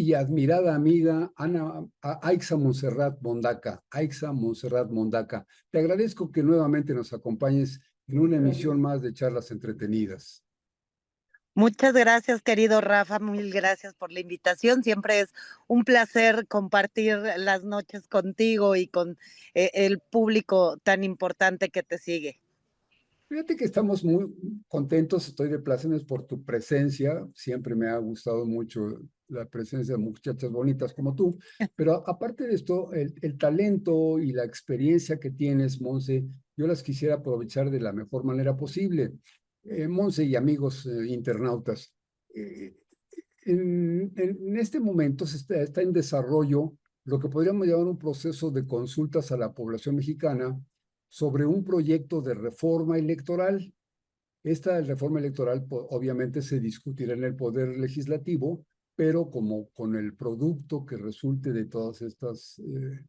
y admirada amiga Ana Aixa Montserrat Mondaca. Aixa Montserrat Mondaca, te agradezco que nuevamente nos acompañes en una emisión más de Charlas Entretenidas. Muchas gracias, querido Rafa, mil gracias por la invitación. Siempre es un placer compartir las noches contigo y con el público tan importante que te sigue. Fíjate que estamos muy contentos, estoy de plácemes por tu presencia. Siempre me ha gustado mucho la presencia de muchachas bonitas como tú. Pero aparte de esto, el talento y la experiencia que tienes, Monse, yo las quisiera aprovechar de la mejor manera posible. Monse y amigos internautas, eh, en este momento está en desarrollo lo que podríamos llamar un proceso de consultas a la población mexicana sobre un proyecto de reforma electoral. Esta reforma electoral obviamente se discutirá en el Poder Legislativo, pero como con el producto que resulte de todas estas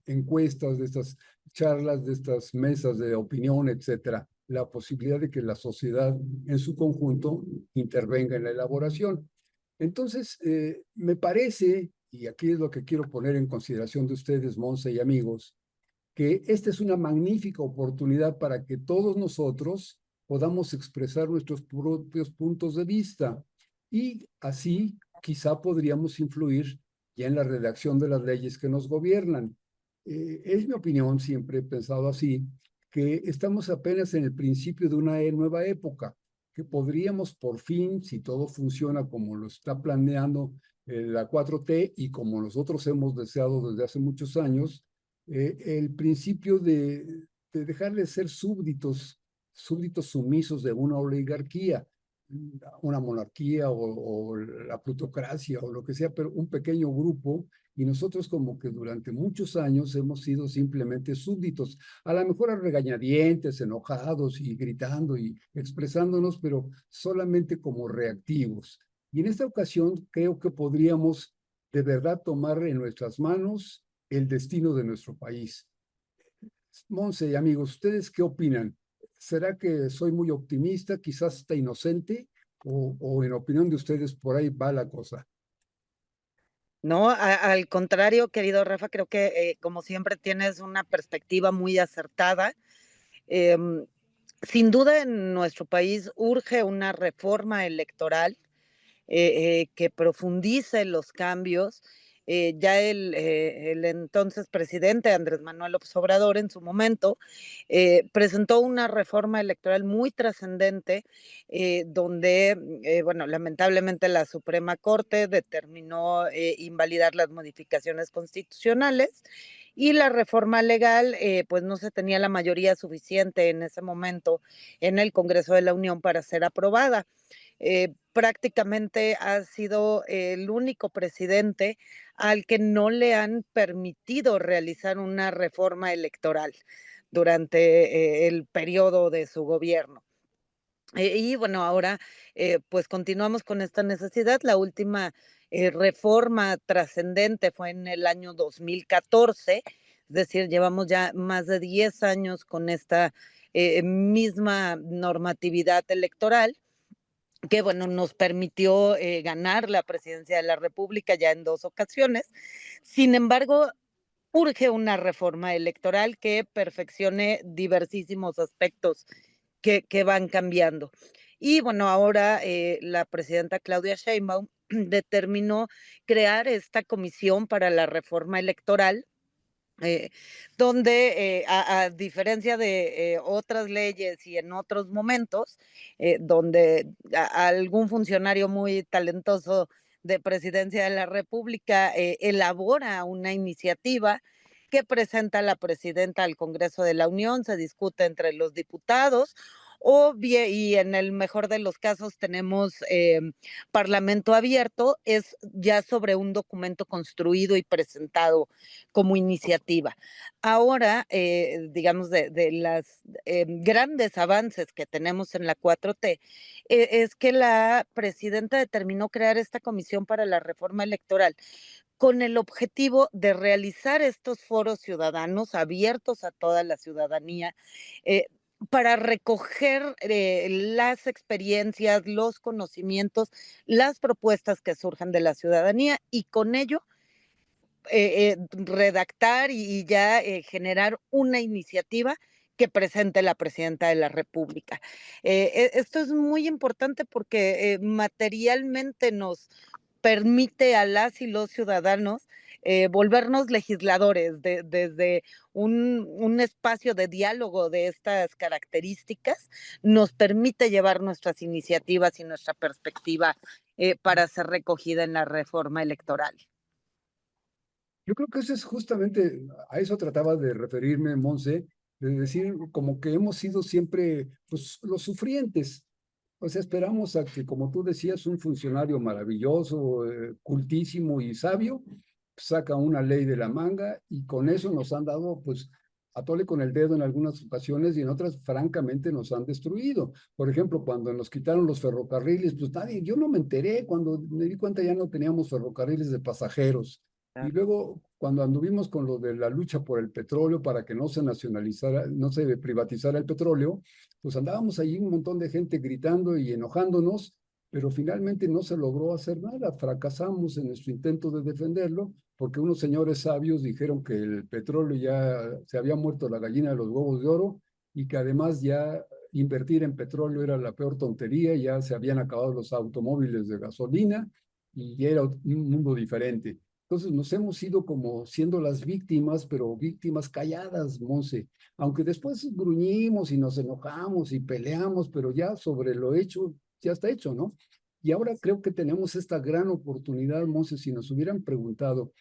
encuestas, de estas charlas, de estas mesas de opinión, etcétera, la posibilidad de que la sociedad en su conjunto intervenga en la elaboración. Entonces, me parece, y aquí es lo que quiero poner en consideración de ustedes, Monse y amigos, que esta es una magnífica oportunidad para que todos nosotros podamos expresar nuestros propios puntos de vista y así quizá podríamos influir ya en la redacción de las leyes que nos gobiernan. Es mi opinión, siempre he pensado así, que estamos apenas en el principio de una nueva época, que podríamos por fin, si todo funciona como lo está planeando la 4T y como nosotros hemos deseado desde hace muchos años, el principio de dejar de ser súbditos sumisos de una oligarquía, una monarquía o la plutocracia o lo que sea, pero un pequeño grupo, y nosotros como que durante muchos años hemos sido simplemente súbditos, a lo mejor a regañadientes, enojados y gritando y expresándonos, pero solamente como reactivos. Y en esta ocasión creo que podríamos de verdad tomar en nuestras manos el destino de nuestro país. Monse y amigos, ¿ustedes qué opinan? ¿Será que soy muy optimista, quizás está inocente, o en opinión de ustedes por ahí va la cosa? No, al contrario, querido Rafa, creo que como siempre tienes una perspectiva muy acertada. Em, Sin duda en nuestro país urge una reforma electoral que profundice los cambios. Ya el entonces presidente Andrés Manuel López Obrador en su momento presentó una reforma electoral muy trascendente donde, bueno, lamentablemente la Suprema Corte determinó invalidar las modificaciones constitucionales y la reforma legal, pues no se tenía la mayoría suficiente en ese momento en el Congreso de la Unión para ser aprobada. Prácticamente ha sido el único presidente al que no le han permitido realizar una reforma electoral durante el periodo de su gobierno. Y bueno, ahora pues continuamos con esta necesidad. La última reforma trascendente fue en el año 2014, es decir, llevamos ya más de 10 años con esta misma normatividad electoral que bueno, nos permitió ganar la presidencia de la República ya en 2 ocasiones. Sin embargo, urge una reforma electoral que perfeccione diversísimos aspectos que van cambiando. Y bueno, ahora la presidenta Claudia Sheinbaum determinó crear esta comisión para la reforma electoral eh, donde a diferencia de otras leyes y en otros momentos, donde algún funcionario muy talentoso de Presidencia de la República elabora una iniciativa que presenta la presidenta al Congreso de la Unión, se discute entre los diputados, o bien, y en el mejor de los casos tenemos parlamento abierto, es ya sobre un documento construido y presentado como iniciativa. Ahora, digamos, de las grandes avances que tenemos en la 4T, es que la presidenta determinó crear esta comisión para la reforma electoral con el objetivo de realizar estos foros ciudadanos abiertos a toda la ciudadanía, eh, para recoger las experiencias, los conocimientos, las propuestas que surjan de la ciudadanía y con ello redactar y ya generar una iniciativa que presente la presidenta de la República. Esto es muy importante porque materialmente nos permite a las y los ciudadanos volvernos legisladores desde un espacio de diálogo de estas características, nos permite llevar nuestras iniciativas y nuestra perspectiva para ser recogida en la reforma electoral. Yo creo que eso es justamente, a eso trataba de referirme, Monse, de decir como que hemos sido siempre pues, los sufrientes. O sea, esperamos a que, como tú decías, un funcionario maravilloso, cultísimo y sabio, saca una ley de la manga y con eso nos han dado, pues, a tole con el dedo en algunas ocasiones y en otras, francamente, nos han destruido. Por ejemplo, cuando nos quitaron los ferrocarriles, pues nadie, yo no me enteré, cuando me di cuenta ya no teníamos ferrocarriles de pasajeros. Y luego, cuando anduvimos con lo de la lucha por el petróleo para que no se nacionalizara, no se privatizara el petróleo, pues andábamos allí un montón de gente gritando y enojándonos, pero finalmente no se logró hacer nada. Fracasamos en nuestro intento de defenderlo porque unos señores sabios dijeron que el petróleo ya se había muerto la gallina de los huevos de oro y que además ya invertir en petróleo era la peor tontería, ya se habían acabado los automóviles de gasolina y ya era un mundo diferente. Entonces nos hemos ido como siendo las víctimas, pero víctimas calladas, Monse, aunque después gruñimos y nos enojamos y peleamos, pero ya sobre lo hecho, ya está hecho, ¿no? Y ahora creo que tenemos esta gran oportunidad, Monse, si nos hubieran preguntado,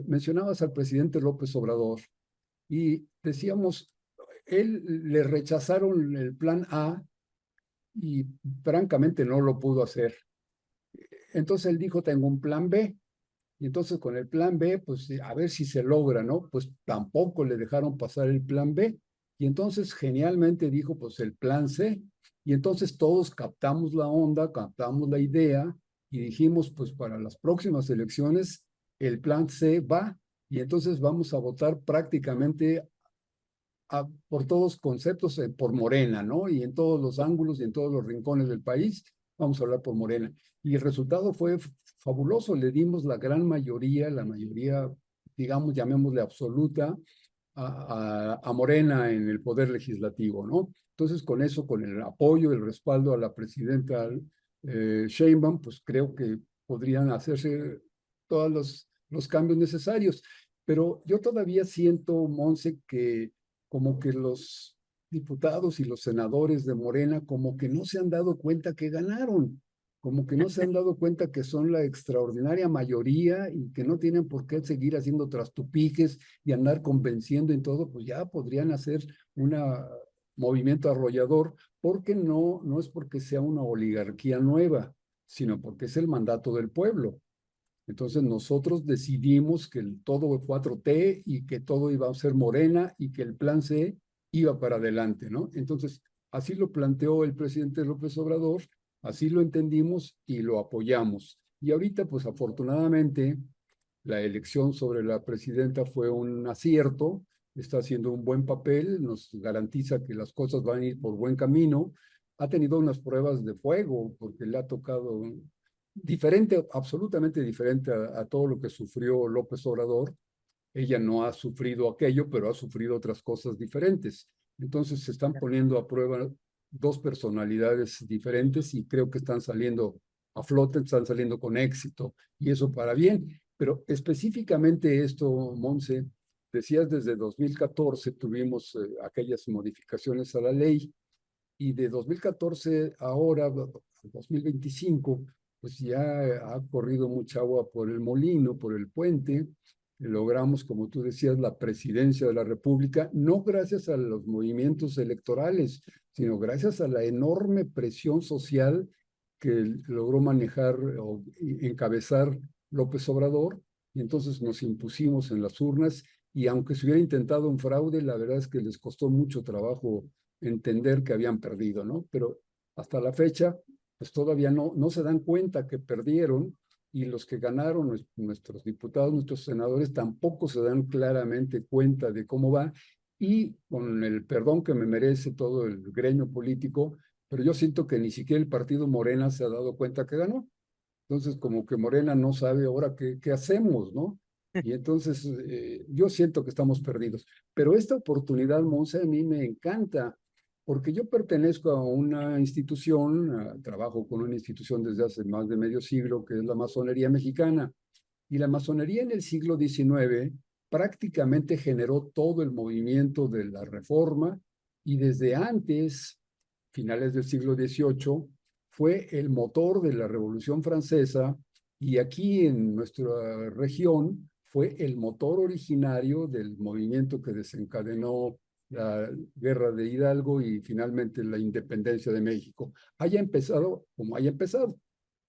mencionabas al presidente López Obrador y decíamos, él le rechazaron el plan A y francamente no lo pudo hacer. Entonces él dijo, tengo un plan B. Y entonces con el plan B, pues a ver si se logra, ¿no? Pues tampoco le dejaron pasar el plan B. Y entonces genialmente dijo, pues el plan C. Y entonces todos captamos la onda, captamos la idea y dijimos, pues para las próximas elecciones el plan C va. Y entonces vamos a votar prácticamente por todos conceptos, por Morena, ¿no? Y en todos los ángulos y en todos los rincones del país, vamos a hablar por Morena. Y el resultado fue fabuloso, le dimos la mayoría, digamos, llamémosle absoluta, a Morena en el poder legislativo, ¿no? Entonces, con eso, con el apoyo, el respaldo a la presidenta Sheinbaum, pues creo que podrían hacerse todos los cambios necesarios. Pero yo todavía siento, Monse, que como que los diputados y los senadores de Morena como que no se han dado cuenta que ganaron, como que no se han dado cuenta que son la extraordinaria mayoría y que no tienen por qué seguir haciendo trastupijes y andar convenciendo en todo, pues ya podrían hacer un movimiento arrollador, porque no es porque sea una oligarquía nueva, sino porque es el mandato del pueblo. Entonces nosotros decidimos que todo fue 4T y que todo iba a ser Morena y que el plan C iba para adelante, ¿no? Entonces, así lo planteó el presidente López Obrador, así lo entendimos y lo apoyamos. Y ahorita, pues afortunadamente, la elección sobre la presidenta fue un acierto, está haciendo un buen papel, nos garantiza que las cosas van a ir por buen camino. Ha tenido unas pruebas de fuego porque le ha tocado diferente, absolutamente diferente a todo lo que sufrió López Obrador. Ella no ha sufrido aquello, pero ha sufrido otras cosas diferentes. Entonces se están poniendo a prueba dos personalidades diferentes y creo que están saliendo a flote, están saliendo con éxito y eso para bien. Pero específicamente esto, Monse, decías desde 2014 tuvimos aquellas modificaciones a la ley y de 2014 ahora, 2025, pues ya ha corrido mucha agua por el molino, por el puente. Logramos, como tú decías, la presidencia de la República, no gracias a los movimientos electorales, sino gracias a la enorme presión social que logró manejar o encabezar López Obrador. Y entonces nos impusimos en las urnas y aunque se hubiera intentado un fraude, la verdad es que les costó mucho trabajo entender que habían perdido, ¿no? Pero hasta la fecha, pues todavía no se dan cuenta que perdieron y los que ganaron, nuestros diputados, nuestros senadores, tampoco se dan claramente cuenta de cómo va. y con el perdón que me merece todo el gremio político, pero yo siento que ni siquiera el partido Morena se ha dado cuenta que ganó. Entonces, como que Morena no sabe ahora qué hacemos, ¿no? Y entonces yo siento que estamos perdidos. Pero esta oportunidad, Monse, a mí me encanta, porque yo pertenezco a una institución, trabajo con una institución desde hace más de medio siglo, que es la masonería mexicana. Y la masonería en el siglo XIX prácticamente generó todo el movimiento de la reforma y desde antes, finales del siglo XVIII, fue el motor de la Revolución Francesa y aquí en nuestra región fue el motor originario del movimiento que desencadenó la guerra de Hidalgo y finalmente la independencia de México. Haya empezado como haya empezado.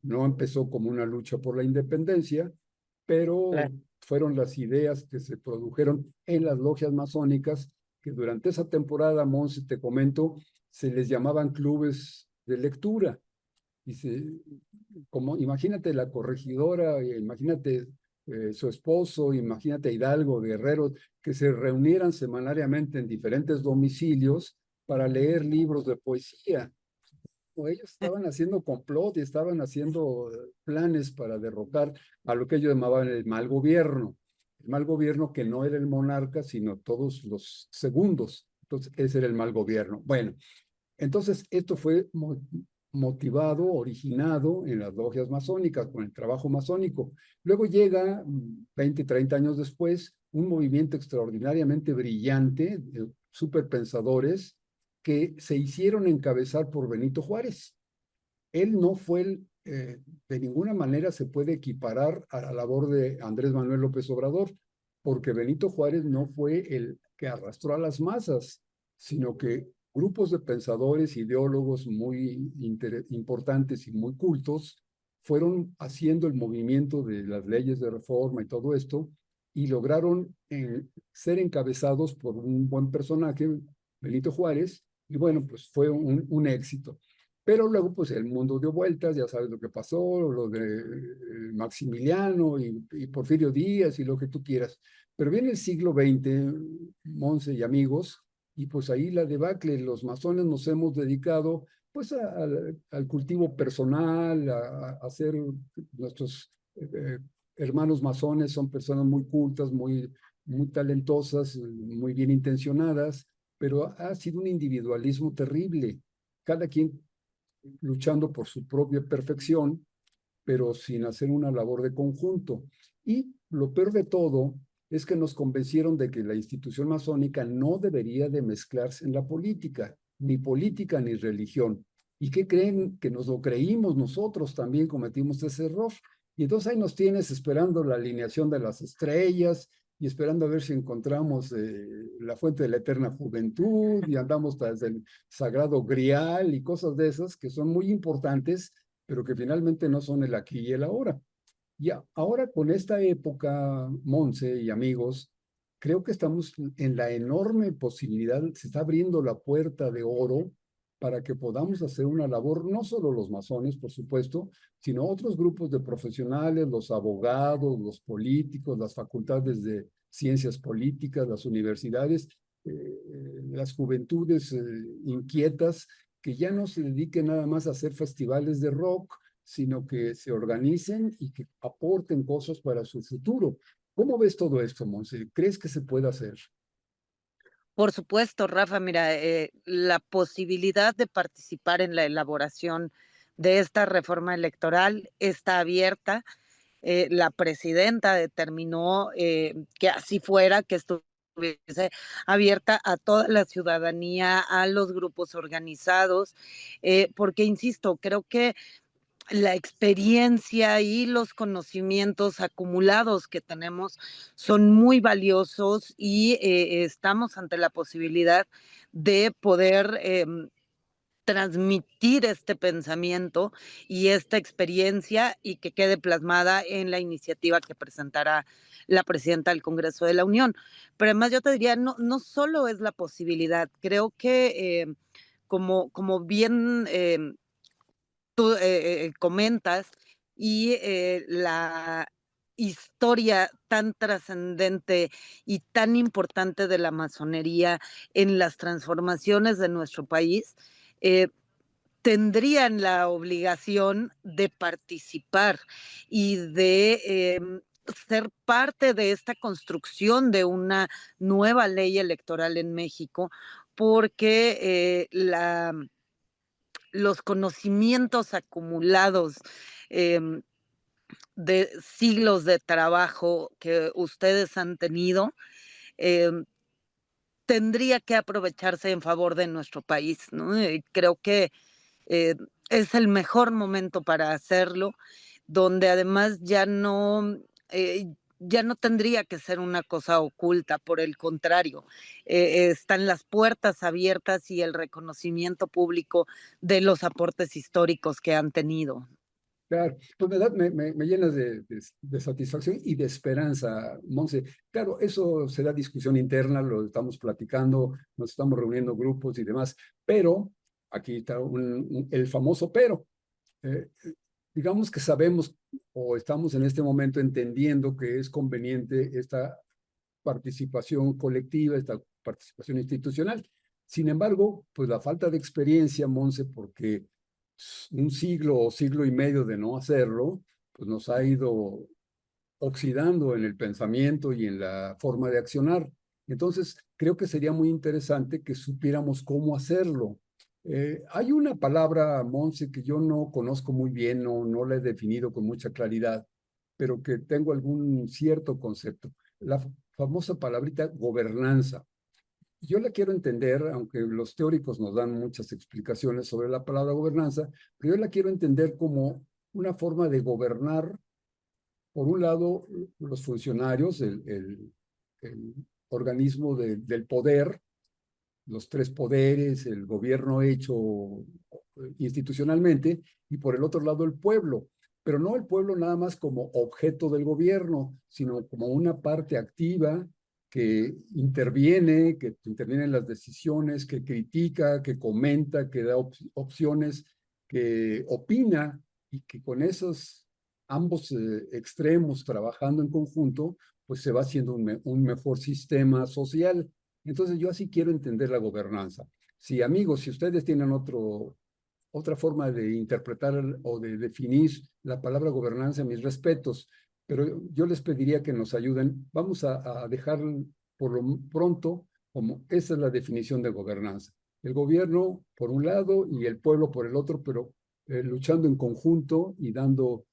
No empezó como una lucha por la independencia, pero Claro. fueron las ideas que se produjeron en las logias masónicas, que durante esa temporada, Monse, te comento, se les llamaban clubes de lectura. Y como, imagínate la corregidora, imagínate su esposo, imagínate Hidalgo, Guerrero, que se reunieran semanariamente en diferentes domicilios para leer libros de poesía. Ellos estaban haciendo complot y estaban haciendo planes para derrocar a lo que ellos llamaban el mal gobierno. El mal gobierno que no era el monarca, sino todos los segundos. Entonces, ese era el mal gobierno. Bueno, entonces esto fue motivado, originado en las logias masónicas, con el trabajo masónico. Luego llega, 20, 30 años después, un movimiento extraordinariamente brillante, superpensadores, que se hicieron encabezar por Benito Juárez. Él no fue, de ninguna manera se puede equiparar a la labor de Andrés Manuel López Obrador, porque Benito Juárez no fue el que arrastró a las masas, sino que grupos de pensadores, ideólogos muy importantes y muy cultos fueron haciendo el movimiento de las leyes de reforma y todo esto, y lograron ser encabezados por un buen personaje, Benito Juárez, y bueno, pues fue un éxito. Pero luego, pues el mundo dio vueltas, ya sabes lo que pasó, lo de Maximiliano y Porfirio Díaz y lo que tú quieras. Pero viene el siglo XX, Monse y amigos, y pues ahí la debacle, los masones nos hemos dedicado pues al cultivo personal, a hacer nuestros hermanos masones, son personas muy cultas, muy talentosas, muy bien intencionadas, pero ha sido un individualismo terrible. Cada quien luchando por su propia perfección, pero sin hacer una labor de conjunto. Y lo peor de todo es que nos convencieron de que la institución masónica no debería de mezclarse en la política ni religión. ¿Y qué creen? Que nos lo creímos nosotros también cometimos ese error. Y entonces ahí nos tienes esperando la alineación de las estrellas y esperando a ver si encontramos la fuente de la eterna juventud y andamos tras el sagrado grial y cosas de esas que son muy importantes, pero que finalmente no son el aquí y el ahora. Y ahora con esta época, Monse y amigos, creo que estamos en la enorme posibilidad, se está abriendo la puerta de oro para que podamos hacer una labor, no solo los masones, por supuesto, sino otros grupos de profesionales, los abogados, los políticos, las facultades de ciencias políticas, las universidades, las juventudes inquietas, que ya no se dediquen nada más a hacer festivales de rock, sino que se organicen y que aporten cosas para su futuro. ¿Cómo ves todo esto, Monse? ¿Crees que se puede hacer? Por supuesto, Rafa, mira, la posibilidad de participar en la elaboración de esta reforma electoral está abierta. La presidenta determinó que así fuera, que estuviese abierta a toda la ciudadanía, a los grupos organizados, porque, insisto, creo que la experiencia y los conocimientos acumulados que tenemos son muy valiosos y estamos ante la posibilidad de poder transmitir este pensamiento y esta experiencia y que quede plasmada en la iniciativa que presentará la presidenta del Congreso de la Unión. Pero además yo te diría, no solo es la posibilidad, creo que como bien tú comentas, y historia tan trascendente y tan importante de la masonería en las transformaciones de nuestro país, eh, tendrían la obligación de participar y de ser parte de esta construcción de una nueva ley electoral en México, porque los conocimientos acumulados em, de siglos de trabajo que ustedes han tenido, em, tendría que aprovecharse en favor de nuestro país, ¿no? Creo que eh, es el mejor momento para hacerlo, donde además ya no tendría que ser una cosa oculta, por el contrario, están las puertas abiertas y el reconocimiento público de los aportes históricos que han tenido. Claro, pues me llenas de satisfacción y de esperanza, Monse. Claro, eso será discusión interna, lo estamos platicando, nos estamos reuniendo grupos y demás, pero aquí está el famoso pero. Eh, digamos que sabemos o estamos en este momento entendiendo que es conveniente esta participación colectiva, esta participación institucional. Sin embargo, pues la falta de experiencia, Monse, porque un siglo o siglo y medio de no hacerlo, pues nos ha ido oxidando en el pensamiento y en la forma de accionar. Entonces, creo que sería muy interesante que supiéramos cómo hacerlo. Hay una palabra, Monse, que yo no conozco muy bien, no la he definido con mucha claridad, pero que tengo algún cierto concepto. La famosa palabrita gobernanza. Yo la quiero entender, aunque los teóricos nos dan muchas explicaciones sobre la palabra gobernanza, pero yo la quiero entender como una forma de gobernar, por un lado, los funcionarios, el organismo del poder, los tres poderes, el gobierno hecho institucionalmente, y por el otro lado el pueblo, pero no el pueblo nada más como objeto del gobierno, sino como una parte activa que interviene en las decisiones, que critica, que comenta, que da opciones, que opina, y que con esos ambos extremos trabajando en conjunto, pues se va haciendo un mejor sistema social. Entonces yo así quiero entender la gobernanza. Si amigos, si ustedes tienen otra forma de interpretar o de definir la palabra gobernanza, mis respetos, pero yo les pediría que nos ayuden. Vamos a dejar por lo pronto como esa es la definición de gobernanza. El gobierno por un lado y el pueblo por el otro, pero luchando en conjunto y dando,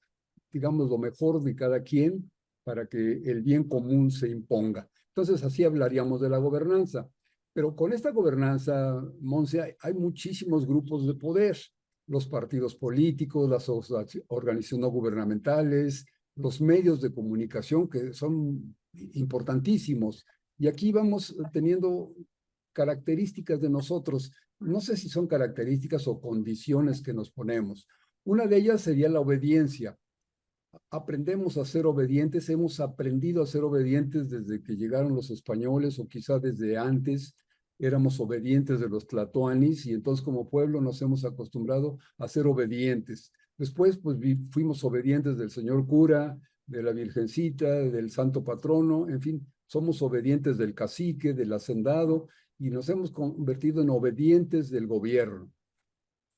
digamos, lo mejor de cada quien para que el bien común se imponga. Entonces, así hablaríamos de la gobernanza. Pero con esta gobernanza, Monse, hay muchísimos grupos de poder, los partidos políticos, las organizaciones no gubernamentales, los medios de comunicación que son importantísimos. Y aquí vamos teniendo características de nosotros. No sé si son características o condiciones que nos ponemos. Una de ellas sería la obediencia. Aprendemos a ser obedientes, hemos aprendido a ser obedientes desde que llegaron los españoles o quizá desde antes éramos obedientes de los tlatoanis y entonces como pueblo nos hemos acostumbrado a ser obedientes. Después pues fuimos obedientes del señor cura, de la virgencita, del santo patrono, en fin, somos obedientes del cacique, del hacendado y nos hemos convertido en obedientes del gobierno.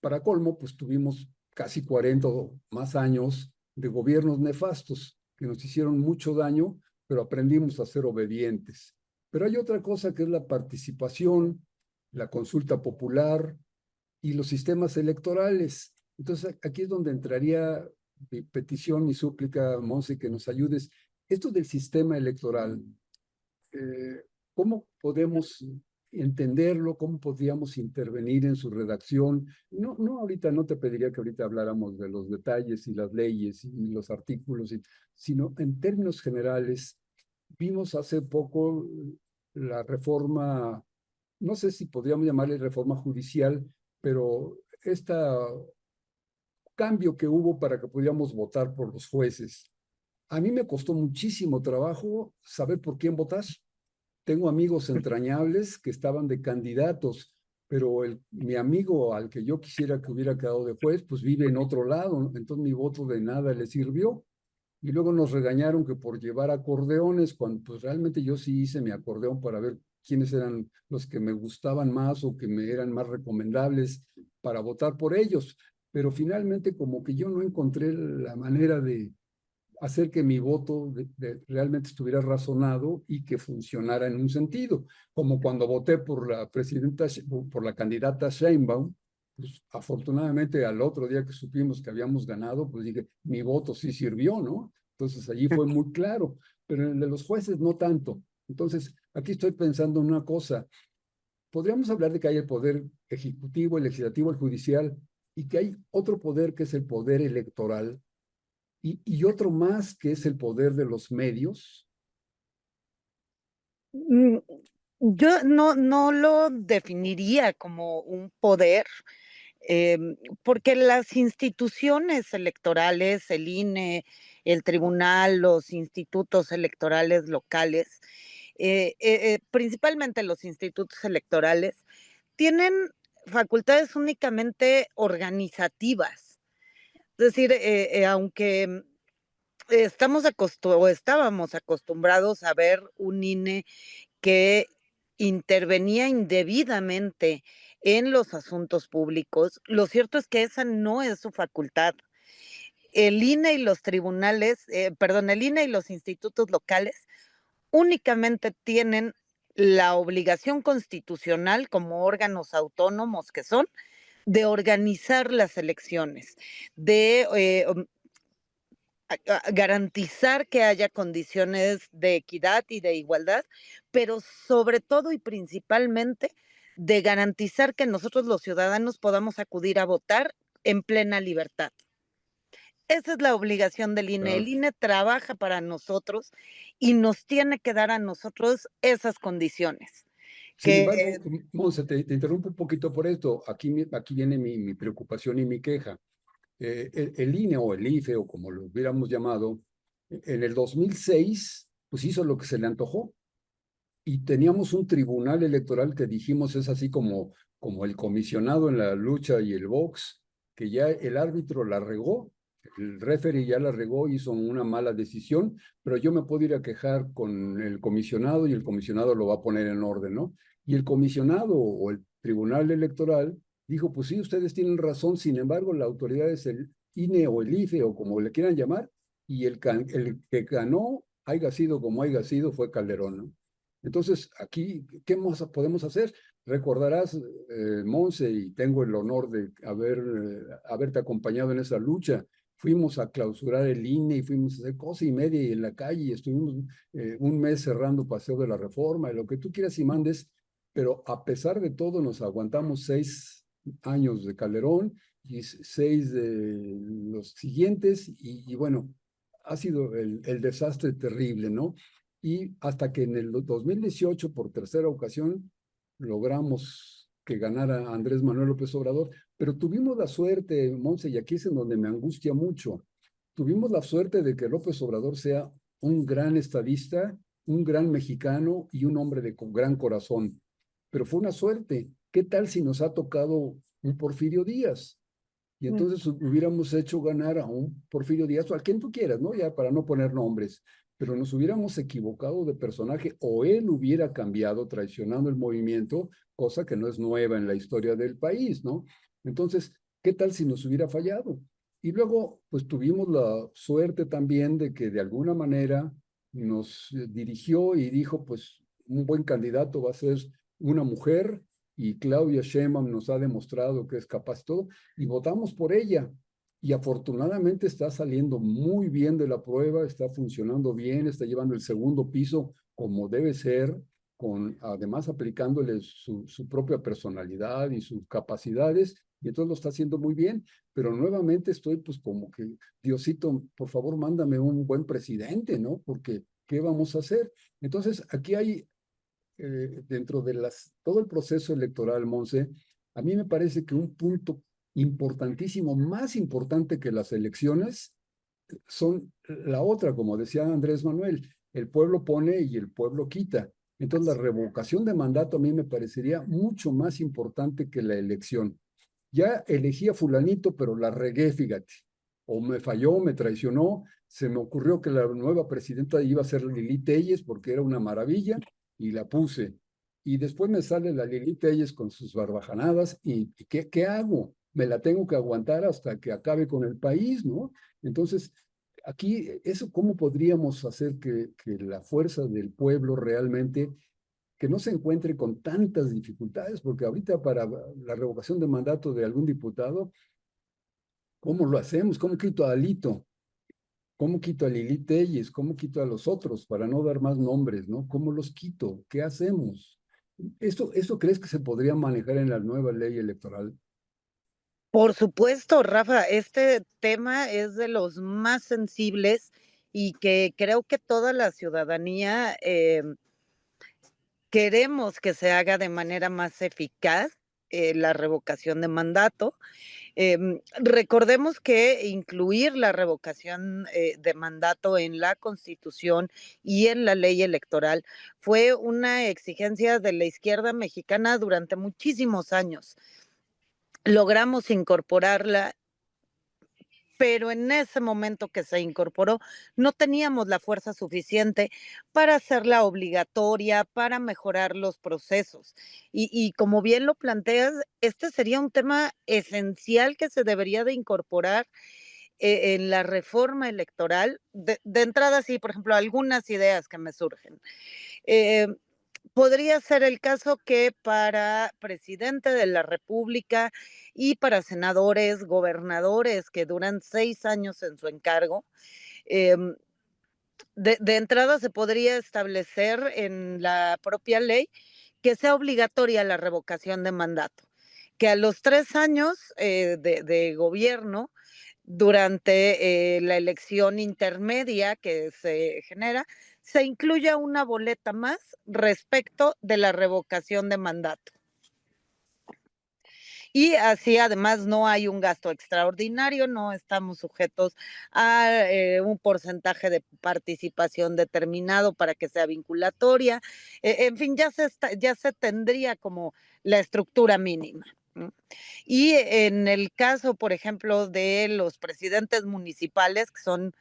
Para colmo, pues tuvimos casi 40 o más años de gobiernos nefastos que nos hicieron mucho daño, pero aprendimos a ser obedientes. Pero hay otra cosa que es la participación, la consulta popular y los sistemas electorales. Entonces, aquí es donde entraría mi petición, mi súplica, Monse, que nos ayudes. Esto del sistema electoral, eh, ¿cómo podemos entenderlo? ¿Cómo podríamos intervenir en su redacción? No, ahorita no te pediría que ahorita habláramos de los detalles y las leyes y los artículos, sino en términos generales. Vimos hace poco la reforma, no sé si podríamos llamarle reforma judicial, pero este cambio que hubo para que pudiéramos votar por los jueces. A mí me costó muchísimo trabajo saber por quién votar. Tengo amigos entrañables que estaban de candidatos, pero mi amigo al que yo quisiera que hubiera quedado de juez, pues vive en otro lado, entonces mi voto de nada le sirvió. y luego nos regañaron que por llevar acordeones, cuando pues realmente yo sí hice mi acordeón para ver quiénes eran los que me gustaban más o que me eran más recomendables para votar por ellos. Pero finalmente como que yo no encontré la manera de hacer que mi voto realmente estuviera razonado y que funcionara en un sentido. Como cuando voté por la presidenta, por la candidata Sheinbaum, pues afortunadamente al otro día que supimos que habíamos ganado, pues dije, mi voto sí sirvió, ¿no? Entonces allí fue muy claro, pero en el de los jueces no tanto. Entonces, aquí estoy pensando en una cosa. Podríamos hablar de que hay el poder ejecutivo, el legislativo, el judicial, y que hay otro poder que es el poder electoral, y otro más que es el poder de los medios. Mm, Yo no lo definiría como un poder, porque las instituciones electorales, el INE, el tribunal, los institutos electorales locales, principalmente los institutos electorales, tienen facultades únicamente organizativas. Es decir, aunque estábamos acostumbrados a ver un INE que intervenía indebidamente en los asuntos públicos, lo cierto es que esa no es su facultad. El INE y los tribunales, perdón, el INE y los institutos locales únicamente tienen la obligación constitucional como órganos autónomos que son de organizar las elecciones, de garantizar que haya condiciones de equidad y de igualdad, pero sobre todo y principalmente de garantizar que nosotros los ciudadanos podamos acudir a votar en plena libertad. Esa es la obligación del INE. Claro. El INE trabaja para nosotros y nos tiene que dar a nosotros esas condiciones. Sin Que embargo, Monse, te interrumpo un poquito por esto. Aquí viene mi preocupación y mi queja. El INE o el IFE o como lo hubiéramos llamado, en el 2006, pues hizo lo que se le antojó. Y teníamos un tribunal electoral que dijimos es así como el comisionado en la lucha y el box, que ya el árbitro la regó, el referee ya la regó, hizo una mala decisión, pero yo me puedo ir a quejar con el comisionado y el comisionado lo va a poner en orden, ¿no? Y el comisionado o el tribunal electoral dijo, pues sí, ustedes tienen razón, sin embargo, la autoridad es el INE o el IFE o como le quieran llamar, y el que ganó, haya sido como haya sido, fue Calderón, ¿no? Entonces, aquí, ¿qué más podemos hacer? Recordarás, Monse, y tengo el honor de haberte acompañado en esa lucha. Fuimos a clausurar el INE y fuimos a hacer cosa y media y en la calle y estuvimos un mes cerrando Paseo de la Reforma y lo que tú quieras y mandes, pero a pesar de todo nos aguantamos 6 años de Calderón y 6 de los siguientes y bueno, ha sido el desastre terrible, ¿no? Y hasta que en el 2018, por tercera ocasión, logramos que ganara Andrés Manuel López Obrador, pero tuvimos la suerte, Monse, y aquí es en donde me angustia mucho, tuvimos la suerte de que López Obrador sea un gran estadista, un gran mexicano y un hombre de gran corazón, pero fue una suerte. ¿Qué tal si nos ha tocado un Porfirio Díaz? Y entonces hubiéramos hecho ganar a un Porfirio Díaz o a quien tú quieras, ¿no? Ya para no poner nombres, pero nos hubiéramos equivocado de personaje o él hubiera cambiado traicionando el movimiento, cosa que no es nueva en la historia del país, ¿no? Entonces, ¿qué tal si nos hubiera fallado? Y luego, pues tuvimos la suerte también de que de alguna manera nos dirigió y dijo, pues un buen candidato va a ser una mujer y Claudia Sheinbaum nos ha demostrado que es capaz de todo y votamos por ella. Y afortunadamente está saliendo muy bien de la prueba, está funcionando bien, está llevando el segundo piso como debe ser, además aplicándole su propia personalidad y sus capacidades, y entonces lo está haciendo muy bien, pero nuevamente estoy pues como que, Diosito, por favor, mándame un buen presidente, ¿no? Porque, ¿qué vamos a hacer? Entonces, aquí hay dentro de todo el proceso electoral, Monse, a mí me parece que un punto importantísimo, más importante que las elecciones, son la otra, como decía Andrés Manuel, el pueblo pone y el pueblo quita. Entonces, la revocación de mandato a mí me parecería mucho más importante que la elección. Ya elegí a fulanito, pero la regué, fíjate. O me falló, me traicionó, se me ocurrió que la nueva presidenta iba a ser Lili Telles porque era una maravilla y la puse. Y después me sale la Lili Telles con sus barbajanadas y ¿qué hago? Me la tengo que aguantar hasta que acabe con el país, ¿no? Entonces, aquí, eso, ¿cómo podríamos hacer que la fuerza del pueblo realmente, que no se encuentre con tantas dificultades? Porque ahorita para la revocación de mandato de algún diputado, ¿cómo lo hacemos? ¿Cómo quito a Alito? ¿Cómo quito a Lili Telles? ¿Cómo quito a los otros? Para no dar más nombres, ¿no? ¿Cómo los quito? ¿Qué hacemos? ¿Esto crees que se podría manejar en la nueva ley electoral? Por supuesto, Rafa, este tema es de los más sensibles y que creo que toda la ciudadanía queremos que se haga de manera más eficaz la revocación de mandato. Recordemos que incluir la revocación de mandato en la Constitución y en la ley electoral fue una exigencia de la izquierda mexicana durante muchísimos años. Logramos incorporarla, pero en ese momento que se incorporó no teníamos la fuerza suficiente para hacerla obligatoria, para mejorar los procesos. Y como bien lo planteas, este sería un tema esencial que se debería de incorporar en la reforma electoral. De entrada, sí, por ejemplo, algunas ideas que me surgen. Eh, Podría ser el caso que para presidente de la República y para senadores, gobernadores que duran 6 años en su encargo, em, de entrada se podría establecer en la propia ley que sea obligatoria la revocación de mandato, que a los 3 años de gobierno, durante la elección intermedia que se genera, se incluya una boleta más respecto de la revocación de mandato. Y así además no hay un gasto extraordinario, no estamos sujetos a un porcentaje de participación determinado para que sea vinculatoria. En fin, ya se tendría como la estructura mínima. ¿No? Y en el caso, por ejemplo, de los presidentes municipales, que son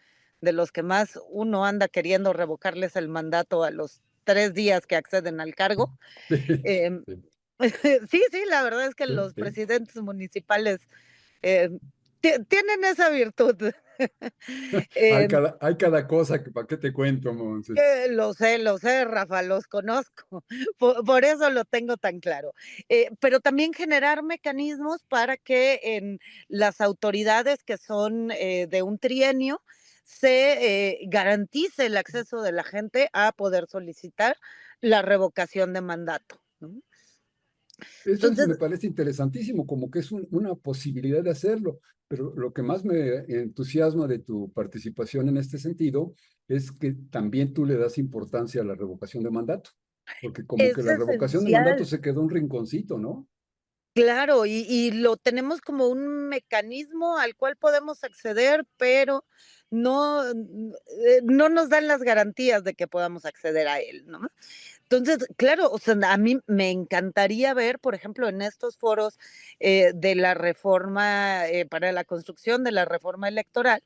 de los que más uno anda queriendo revocarles el mandato a los 3 días que acceden al cargo, eh, Sí, sí, sí, la verdad es que sí, los sí. presidentes municipales eh, tienen esa virtud. Em, Hay cada cosa que, ¿para qué te cuento, Monse? lo sé, Rafa, los conozco. Por eso lo tengo tan claro. Pero también generar mecanismos para que en las autoridades que son de un trienio se garantice el acceso de la gente a poder solicitar la revocación de mandato, ¿no? Eso me Entonces, parece interesantísimo, como que es una posibilidad de hacerlo, pero lo que más me entusiasma de tu participación en este sentido es que también tú le das importancia a la revocación de mandato, porque como que es la revocación de mandato esencial. se quedó un rinconcito, ¿no? Claro, y lo tenemos como un mecanismo al cual podemos acceder, pero no nos dan las garantías de que podamos acceder a él, ¿no? Entonces, claro, o sea, a mí me encantaría ver, por ejemplo, en estos foros de la reforma, para la construcción de la reforma electoral,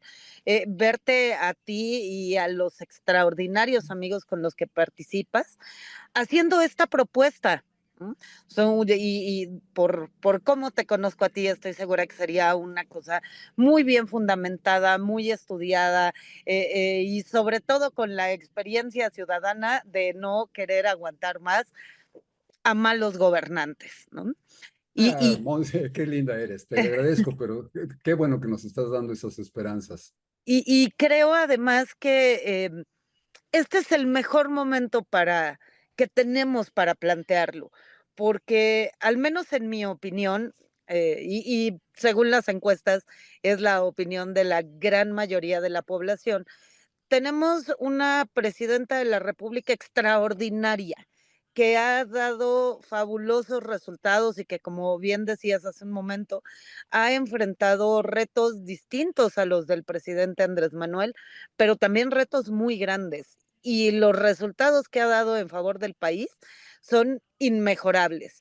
verte a ti y a los extraordinarios amigos con los que participas haciendo esta propuesta. ¿No? Y por cómo te conozco a ti, estoy segura que sería una cosa muy bien fundamentada, muy estudiada y sobre todo con la experiencia ciudadana de no querer aguantar más a malos gobernantes. ¿No? Y, Ah, y, Monse, qué linda eres, te lo agradezco, pero qué bueno que nos estás dando esas esperanzas. y creo además que este es el mejor momento que tenemos para plantearlo, porque al menos en mi opinión, y según las encuestas, es la opinión de la gran mayoría de la población, tenemos una presidenta de la República extraordinaria que ha dado fabulosos resultados y que, como bien decías hace un momento, ha enfrentado retos distintos a los del presidente Andrés Manuel, pero también retos muy grandes. Y los resultados que ha dado en favor del país son inmejorables.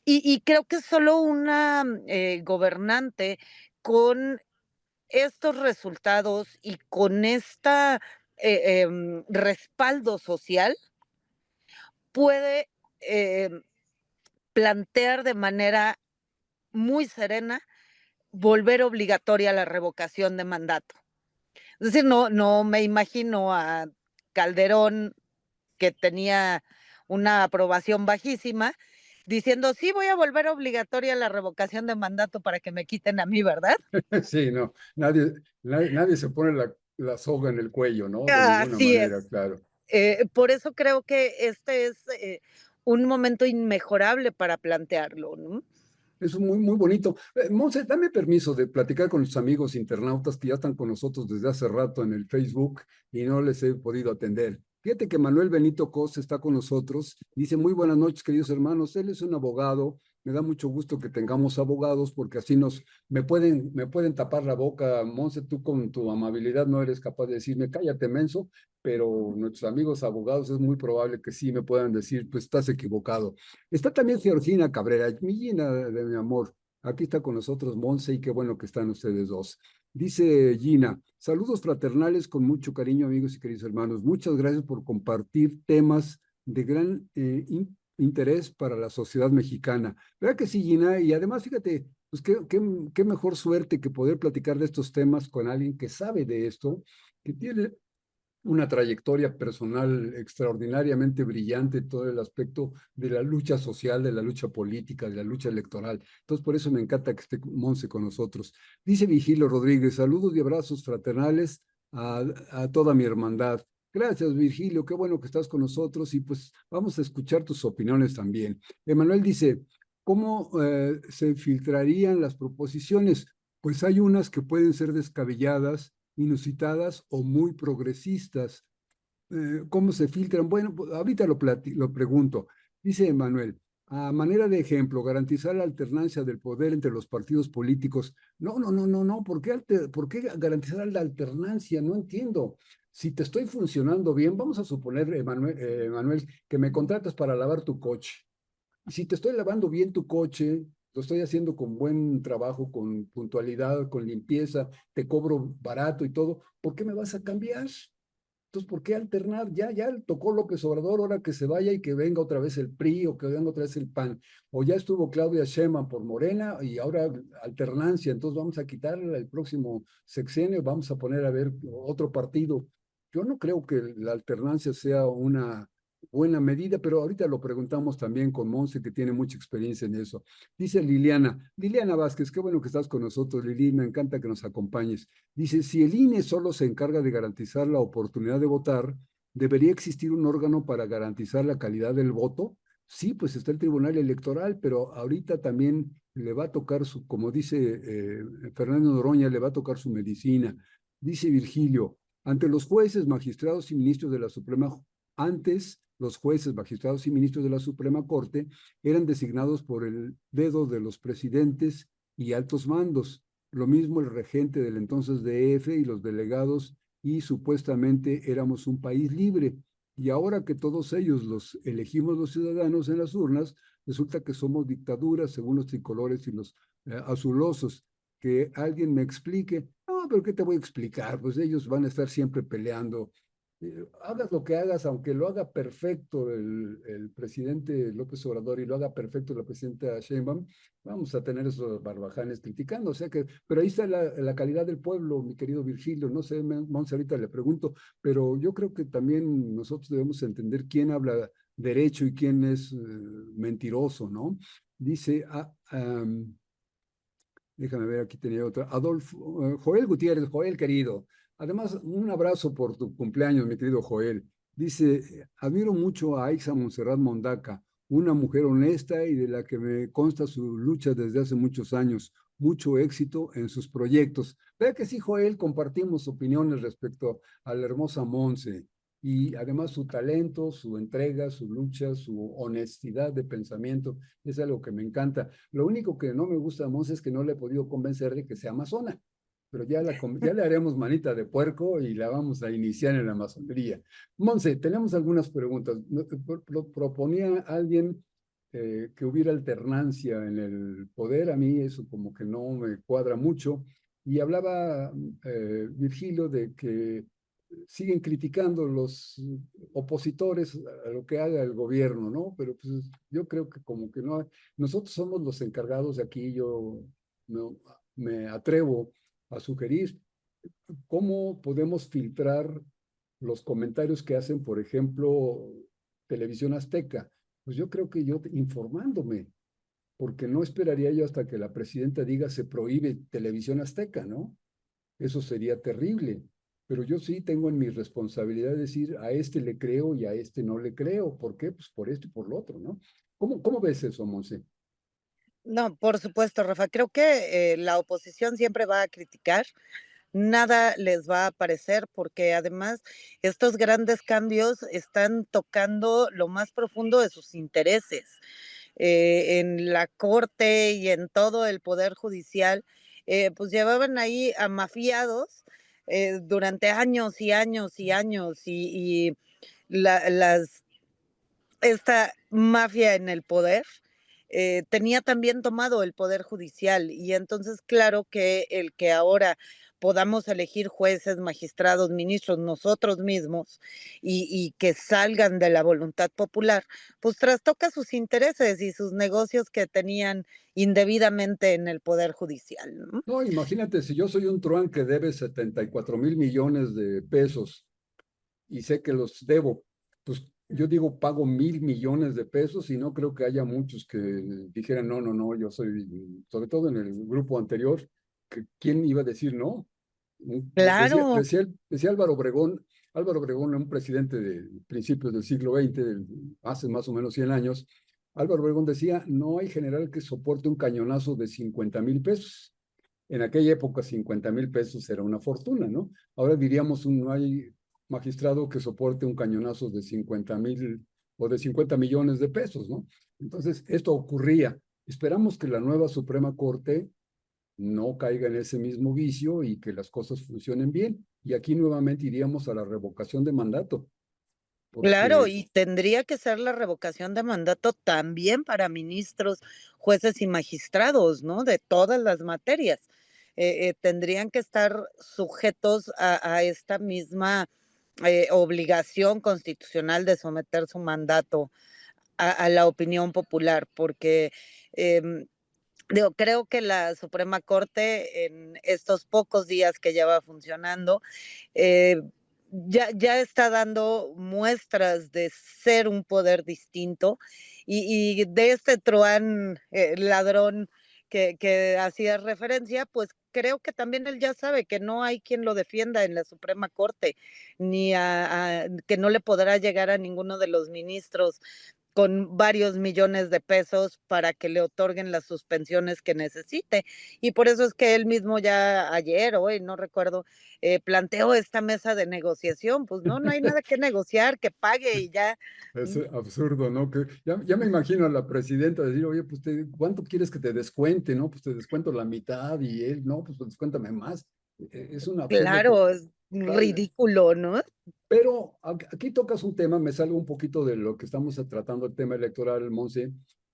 Y creo que solo una gobernante con estos resultados y con esta respaldo social puede plantear de manera muy serena volver obligatoria la revocación de mandato. Es decir, no me imagino a Calderón, que tenía una aprobación bajísima, diciendo: "Sí, voy a volver obligatoria la revocación de mandato para que me quiten a mí", ¿verdad? Sí, no, nadie se pone la soga en el cuello, ¿no? De ninguna Así manera, es. claro. Por eso creo que este es, un momento inmejorable para plantearlo, ¿no? Eso es muy, muy bonito. Monse, dame permiso de platicar con los amigos internautas que ya están con nosotros desde hace rato en el Facebook y no les he podido atender. Fíjate que Manuel Benito Cos está con nosotros. Dice, muy buenas noches, queridos hermanos. Él es un abogado. Me da mucho gusto que tengamos abogados porque así me pueden tapar la boca. Monse, tú con tu amabilidad no eres capaz de decirme, cállate, menso, pero nuestros amigos abogados es muy probable que sí me puedan decir, pues estás equivocado. Está también Georgina Cabrera, mi Gina de mi amor. Aquí está con nosotros Monse y qué bueno que están ustedes dos. Dice Gina, saludos fraternales con mucho cariño, amigos y queridos hermanos. Muchas gracias por compartir temas de gran interés para la sociedad mexicana. ¿Verdad que sí, Gina? Y además, fíjate, pues qué mejor suerte que poder platicar de estos temas con alguien que sabe de esto, que tiene una trayectoria personal extraordinariamente brillante en todo el aspecto de la lucha social, de la lucha política, de la lucha electoral. Entonces, por eso me encanta que esté Monse con nosotros. Dice Vigilio Rodríguez, saludos y abrazos fraternales a toda mi hermandad. Gracias, Virgilio, qué bueno que estás con nosotros y pues vamos a escuchar tus opiniones también. Emanuel dice, ¿cómo se filtrarían las proposiciones? Pues hay unas que pueden ser descabelladas, inusitadas o muy progresistas. ¿Cómo se filtran? Bueno, pues, ahorita lo pregunto. Dice Manuel, a manera de ejemplo, garantizar la alternancia del poder entre los partidos políticos. No, no, no, no, no. ¿Por qué garantizar la alternancia? No entiendo. Si te estoy funcionando bien, vamos a suponer, Manuel, que me contratas para lavar tu coche. Si te estoy lavando bien tu coche, lo estoy haciendo con buen trabajo, con puntualidad, con limpieza, te cobro barato y todo, ¿por qué me vas a cambiar? Entonces, ¿por qué alternar? Ya tocó López Obrador, ahora que se vaya y que venga otra vez el PRI o que venga otra vez el PAN. O ya estuvo Claudia Sheinbaum por Morena y ahora alternancia. Entonces vamos a quitar el próximo sexenio, vamos a poner a ver otro partido. Yo no creo que la alternancia sea una buena medida, pero ahorita lo preguntamos también con Monse, que tiene mucha experiencia en eso. Dice Liliana Vázquez, qué bueno que estás con nosotros, Lili, me encanta que nos acompañes. Dice, si el INE solo se encarga de garantizar la oportunidad de votar, ¿debería existir un órgano para garantizar la calidad del voto? Sí, pues está el Tribunal Electoral, pero ahorita también le va a tocar su, como dice Fernando Noroña, le va a tocar su medicina. Dice Virgilio, ante los jueces, magistrados y ministros de la Suprema, antes los jueces, magistrados y ministros de la Suprema Corte eran designados por el dedo de los presidentes y altos mandos. Lo mismo el regente del entonces DF y los delegados, y supuestamente éramos un país libre. Y ahora que todos ellos los elegimos los ciudadanos en las urnas, resulta que somos dictaduras según los tricolores y los azulosos. Que alguien me explique, no, pero ¿qué te voy a explicar? Pues ellos van a estar siempre peleando. Hagas lo que hagas, aunque lo haga perfecto el presidente López Obrador y lo haga perfecto la presidenta Sheinbaum, vamos a tener esos barbajanes criticando, o sea que, pero ahí está la calidad del pueblo, mi querido Virgilio, no sé, Monse, ahorita le pregunto, pero yo creo que también nosotros debemos entender quién habla derecho y quién es mentiroso, ¿no? Dice, déjame ver, aquí tenía otra, Adolfo, Joel Gutiérrez, Joel querido, además un abrazo por tu cumpleaños, mi querido Joel. Dice, admiro mucho a Aixa Montserrat Mondaca, una mujer honesta y de la que me consta su lucha desde hace muchos años. Mucho éxito en sus proyectos. Vea que sí, Joel, compartimos opiniones respecto a la hermosa Monse y además su talento, su entrega, su lucha, su honestidad de pensamiento, es algo que me encanta. Lo único que no me gusta de Monse es que no le he podido convencer de que sea amazona, pero ya le haremos manita de puerco y la vamos a iniciar en la masonería. Monse, tenemos algunas preguntas. Proponía alguien que hubiera alternancia en el poder, a mí eso como que no me cuadra mucho. Y hablaba Virgilio de que siguen criticando los opositores a lo que haga el gobierno, ¿no? Pero pues yo creo que como que no, nosotros somos los encargados de aquí, yo no, me atrevo a sugerir cómo podemos filtrar los comentarios que hacen, por ejemplo, Televisión Azteca. Pues yo creo que yo informándome, porque no esperaría yo hasta que la presidenta diga se prohíbe Televisión Azteca, ¿no? Eso sería terrible. Pero yo sí tengo en mi responsabilidad decir a este le creo y a este no le creo. ¿Por qué? Pues por esto y por lo otro, ¿no? ¿Cómo ves eso, Monse? No, por supuesto, Rafa. Creo que la oposición siempre va a criticar, nada les va a parecer, porque además estos grandes cambios están tocando lo más profundo de sus intereses. En la corte y en todo el poder judicial, pues llevaban ahí a mafiados durante años y años y años y las esta mafia en el poder tenía también tomado el poder judicial y entonces claro que el que ahora podamos elegir jueces, magistrados, ministros nosotros mismos y que salgan de la voluntad popular, pues trastoca sus intereses y sus negocios que tenían indebidamente en el poder judicial, ¿no? No, imagínate, si yo soy un truán que debe 74,000 millones de pesos y sé que los debo, pues yo digo pago 1,000 millones de pesos y no creo que haya muchos que dijeran no, no, no, yo soy, sobre todo en el grupo anterior, que quién iba a decir no. Decía, Claro. decía, decía Álvaro Obregón, un presidente de principios del siglo XX, hace más o menos 100 años, Álvaro Obregón decía, no hay general que soporte un cañonazo de 50,000 pesos. En aquella época 50,000 pesos era una fortuna, ¿no? Ahora diríamos, no hay magistrado que soporte un cañonazo de 50,000 o de 50 millones de pesos, ¿no? Entonces, esto ocurría. Esperamos que la nueva Suprema Corte no caiga en ese mismo vicio y que las cosas funcionen bien. Y aquí nuevamente iríamos a la revocación de mandato, Claro, porque y tendría que ser la revocación de mandato también para ministros, jueces y magistrados, ¿no? De todas las materias. Tendrían que estar sujetos a esta misma obligación constitucional de someter su mandato a la opinión popular, porque digo, creo que la Suprema Corte en estos pocos días que lleva funcionando, eh, ya está dando muestras de ser un poder distinto y de este truán ladrón que hacía referencia, pues creo que también él ya sabe que no hay quien lo defienda en la Suprema Corte, ni que no le podrá llegar a ninguno de los ministros con varios millones de pesos para que le otorguen las suspensiones que necesite. Y por eso es que él mismo ya ayer, hoy, no recuerdo, planteó esta mesa de negociación. Pues no, no hay nada que negociar, que pague y ya. es Mm, absurdo, ¿no? Que ya me imagino a la presidenta decir, oye, pues ¿cuánto quieres que te descuente, no? Pues te descuento la mitad y él, no, pues descuéntame más. Es un absurdo claro, es total. ridículo, ¿no? Pero aquí tocas un tema, me salgo un poquito de lo que estamos tratando, el tema electoral, Monse,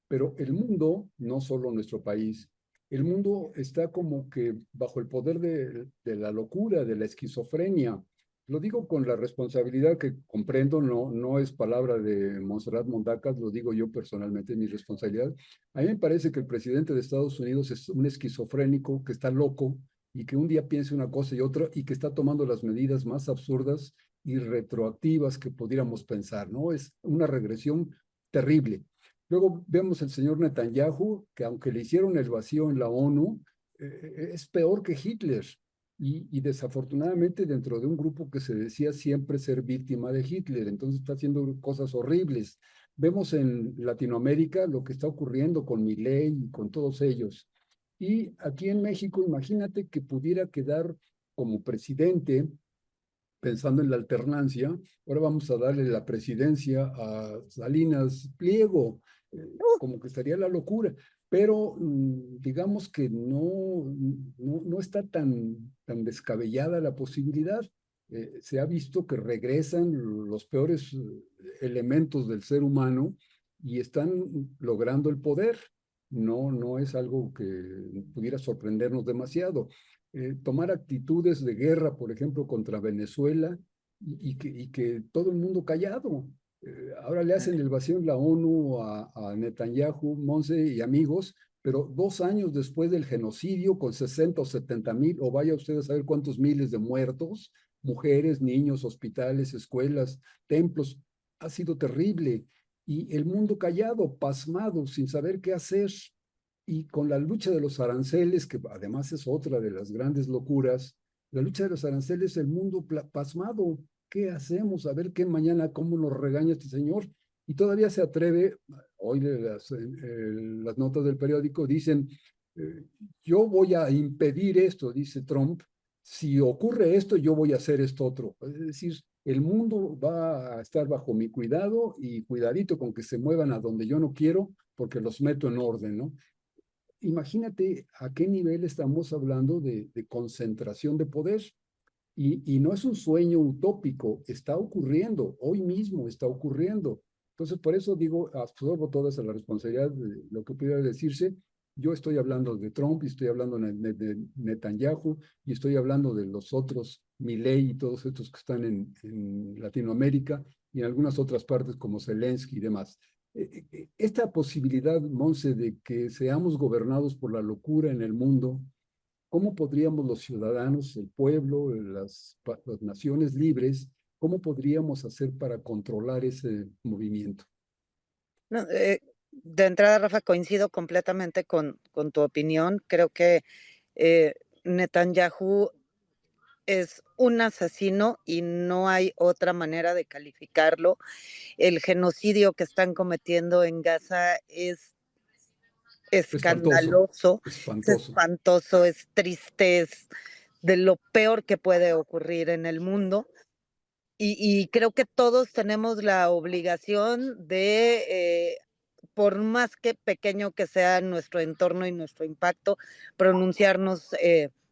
pero el mundo, no solo nuestro país, el mundo está como que bajo el poder de la locura, de la esquizofrenia. Lo digo con la responsabilidad que comprendo, no es palabra de Montserrat Mondacas, lo digo yo personalmente, es mi responsabilidad. A mí me parece que el presidente de Estados Unidos es un esquizofrénico que está loco y que un día piensa una cosa y otra y que está tomando las medidas más absurdas y retroactivas que pudiéramos pensar, ¿no? Es una regresión terrible. Luego vemos el señor Netanyahu, que aunque le hicieron el vacío en la ONU, es peor que Hitler. Y desafortunadamente dentro de un grupo que se decía siempre ser víctima de Hitler, entonces está haciendo cosas horribles. Vemos en Latinoamérica lo que está ocurriendo con Milei y con todos ellos. Y aquí en México, imagínate que pudiera quedar como presidente pensando en la alternancia, ahora vamos a darle la presidencia a Salinas Pliego, como que estaría la locura, pero digamos que no está tan descabellada la posibilidad. Se ha visto que regresan los peores elementos del ser humano y están logrando el poder. no es algo que pudiera sorprendernos demasiado. Tomar actitudes de guerra, por ejemplo, contra Venezuela y que todo el mundo callado. Ahora le hacen el vacío en la ONU a Netanyahu, Monse y amigos, pero 2 años después del genocidio, con 60 o 70 mil, o vaya usted a saber cuántos miles de muertos, mujeres, niños, hospitales, escuelas, templos, ha sido terrible. Y el mundo callado, pasmado, sin saber qué hacer. Y con la lucha de los aranceles, que además es otra de las grandes locuras, la lucha de los aranceles, el mundo pasmado. ¿Qué hacemos? A ver qué mañana, cómo nos regaña este señor. Y todavía se atreve, hoy las notas del periódico dicen, eh, yo voy a impedir esto, dice Trump, si ocurre esto, yo voy a hacer esto otro. Es decir, el mundo va a estar bajo mi cuidado y cuidadito con que se muevan a donde yo no quiero, porque los meto en orden, ¿no? Imagínate a qué nivel estamos hablando de concentración de poder. Y no es un sueño utópico, está ocurriendo, hoy mismo está ocurriendo. Entonces, por eso digo, absorbo toda esa la responsabilidad de lo que pudiera decirse. Yo estoy hablando de Trump y estoy hablando de Netanyahu y estoy hablando de los otros, Milei y todos estos que están en Latinoamérica y en algunas otras partes como Zelensky y demás. Esta posibilidad, Monse, de que seamos gobernados por la locura en el mundo, ¿cómo podríamos los ciudadanos, el pueblo, las naciones libres, cómo podríamos hacer para controlar ese movimiento? No, de entrada, Rafa, coincido completamente con tu opinión. Creo que eh, Netanyahu es un asesino y no hay otra manera de calificarlo. El genocidio que están cometiendo en Gaza es Espantoso, escandaloso, es espantoso. espantoso, es triste, es de lo peor que puede ocurrir en el mundo. Y creo que todos tenemos la obligación de, por más que pequeño que sea nuestro entorno y nuestro impacto, pronunciarnos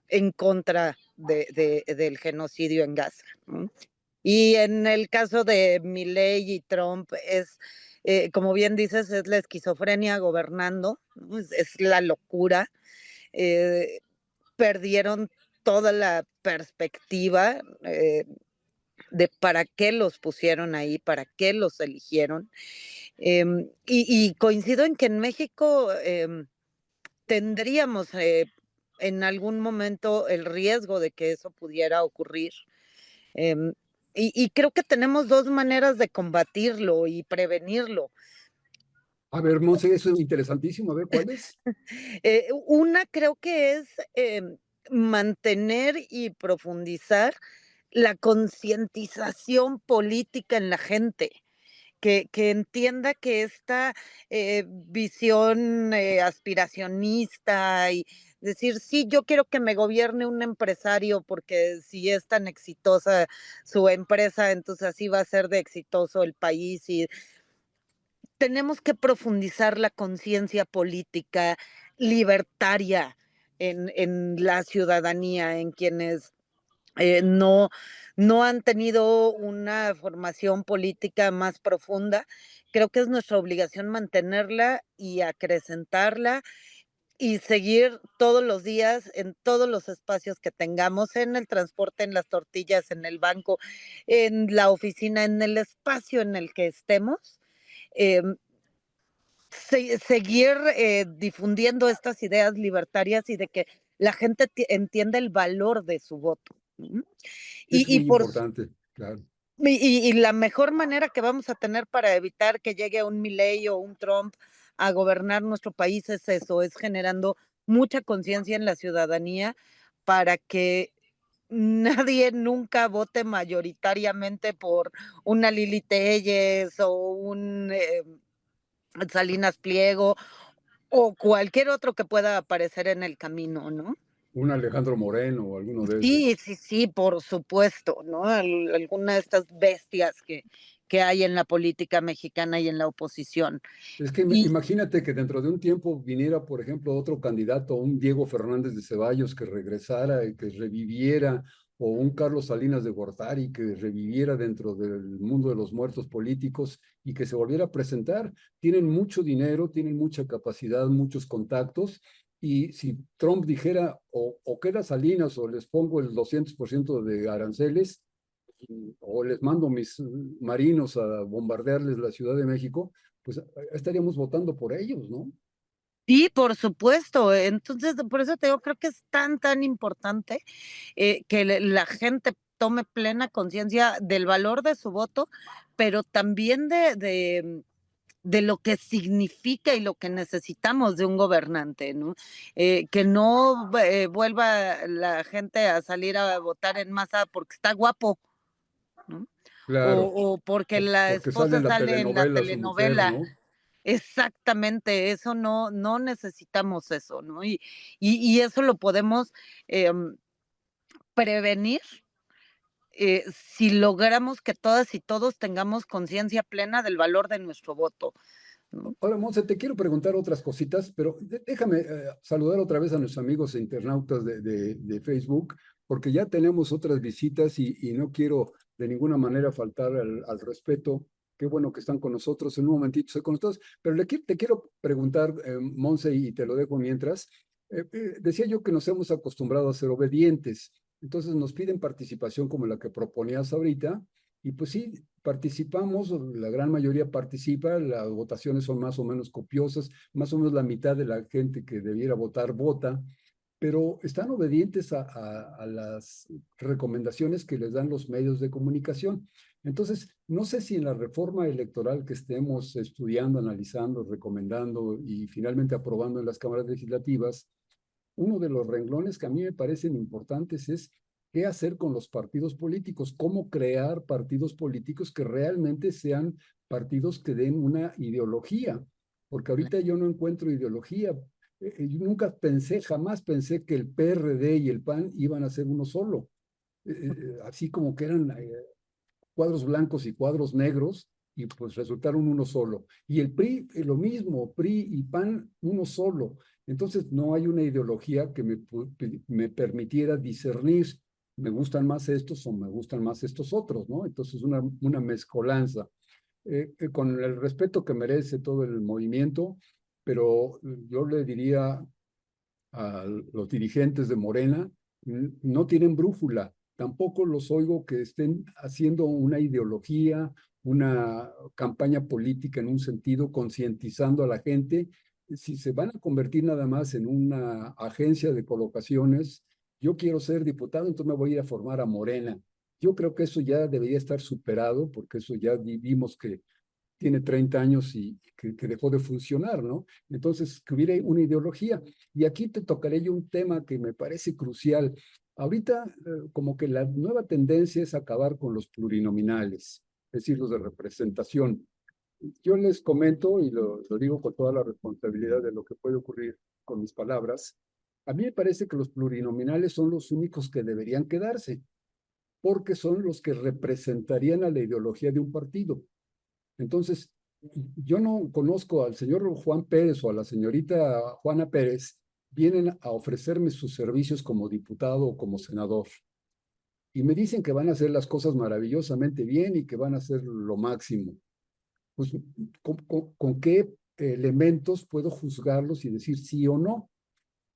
en contra del genocidio en Gaza, ¿no? Y en el caso de Milei y Trump es, como bien dices, es la esquizofrenia gobernando, ¿no? Es la locura. eh, Perdieron toda la perspectiva de para qué los pusieron ahí, para qué los eligieron. Y coincido en que en México tendríamos en algún momento el riesgo de que eso pudiera ocurrir. Em, y creo que tenemos dos maneras de combatirlo y prevenirlo. A ver, Monse, eso es interesantísimo. A ver, ¿cuál es? Una creo que es mantener y profundizar la concientización política en la gente. Que entienda que esta visión aspiracionista y decir, sí, yo quiero que me gobierne un empresario porque si es tan exitosa su empresa, entonces así va a ser de exitoso el país. Y tenemos que profundizar la conciencia política libertaria en la ciudadanía, en quienes no han tenido una formación política más profunda. Creo que es nuestra obligación mantenerla y acrecentarla y seguir todos los días en todos los espacios que tengamos, en el transporte, en las tortillas, en el banco, en la oficina, en el espacio en el que estemos, em, seguir difundiendo estas ideas libertarias y de que la gente entienda el valor de su voto. ¿No? Es Y muy por importante, claro. y la mejor manera que vamos a tener para evitar que llegue un Milei o un Trump a gobernar nuestro país es eso, es generando mucha conciencia en la ciudadanía para que nadie nunca vote mayoritariamente por una Lili Telles o un Salinas Pliego o cualquier otro que pueda aparecer en el camino, ¿no? Un Alejandro Moreno o alguno de Sí, esos. sí, sí, por supuesto, ¿no? Alguna de estas bestias que hay en la política mexicana y en la oposición. Es que Y imagínate que dentro de un tiempo viniera, por ejemplo, otro candidato, un Diego Fernández de Ceballos que regresara y que reviviera, o un Carlos Salinas de Gortari que reviviera dentro del mundo de los muertos políticos y que se volviera a presentar. Tienen mucho dinero, tienen mucha capacidad, muchos contactos, y si Trump dijera o queda Salinas o les pongo el 200% de aranceles, o les mando mis marinos a bombardearles la Ciudad de México, pues estaríamos votando por ellos, ¿no? Sí, por supuesto. Entonces, por eso te digo, creo que es tan importante que la gente tome plena conciencia del valor de su voto, pero también de lo que significa y lo que necesitamos de un gobernante, ¿no? Que no vuelva la gente a salir a votar en masa porque está guapo, ¿no? Claro, O porque la porque sale esposa en la sale en la telenovela su mujer, telenovela. ¿no? Exactamente, eso no necesitamos eso, ¿no? Y eso lo podemos prevenir si logramos que todas y todos tengamos conciencia plena del valor de nuestro voto, ¿no? Ahora, Monse, te quiero preguntar otras cositas, pero déjame saludar otra vez a nuestros amigos e internautas de Facebook, porque ya tenemos otras visitas y no quiero de ninguna manera faltar al respeto. Qué bueno que están con nosotros. En un momentito estoy con nosotros, pero te quiero preguntar, Monse, y te lo dejo mientras. Decía yo que nos hemos acostumbrado a ser obedientes, entonces nos piden participación como la que proponías ahorita, y pues sí, participamos, la gran mayoría participa, las votaciones son más o menos copiosas, más o menos la mitad de la gente que debiera votar vota, pero están obedientes a las recomendaciones que les dan los medios de comunicación. Entonces, no sé si en la reforma electoral que estemos estudiando, analizando, recomendando y finalmente aprobando en las cámaras legislativas, uno de los renglones que a mí me parecen importantes es qué hacer con los partidos políticos, cómo crear partidos políticos que realmente sean partidos que den una ideología, porque ahorita yo no encuentro ideología. Yo nunca pensé, jamás pensé que el PRD y el PAN iban a ser uno solo, así como que eran cuadros blancos y cuadros negros, y pues resultaron uno solo. Y el PRI, lo mismo, PRI y PAN, uno solo. Entonces no hay una ideología que me permitiera discernir, me gustan más estos o me gustan más estos otros, ¿no? Entonces una mezcolanza. Con el respeto que merece todo el movimiento, pero yo le diría a los dirigentes de Morena, no tienen brújula. Tampoco los oigo que estén haciendo una ideología, una campaña política en un sentido, concientizando a la gente. Si se van a convertir nada más en una agencia de colocaciones, yo quiero ser diputado, entonces me voy a ir a formar a Morena. Yo creo que eso ya debería estar superado, porque eso ya vimos que tiene 30 años y que dejó de funcionar, ¿no? Entonces, que hubiera una ideología. Y aquí te tocaré yo un tema que me parece crucial. Ahorita, como que la nueva tendencia es acabar con los plurinominales, es decir, los de representación. Yo les comento, y lo digo con toda la responsabilidad de lo que puede ocurrir con mis palabras, a mí me parece que los plurinominales son los únicos que deberían quedarse, porque son los que representarían a la ideología de un partido. Entonces, yo no conozco al señor Juan Pérez o a la señorita Juana Pérez, vienen a ofrecerme sus servicios como diputado o como senador. Y me dicen que van a hacer las cosas maravillosamente bien y que van a hacer lo máximo. Pues, ¿con qué elementos puedo juzgarlos y decir sí o no?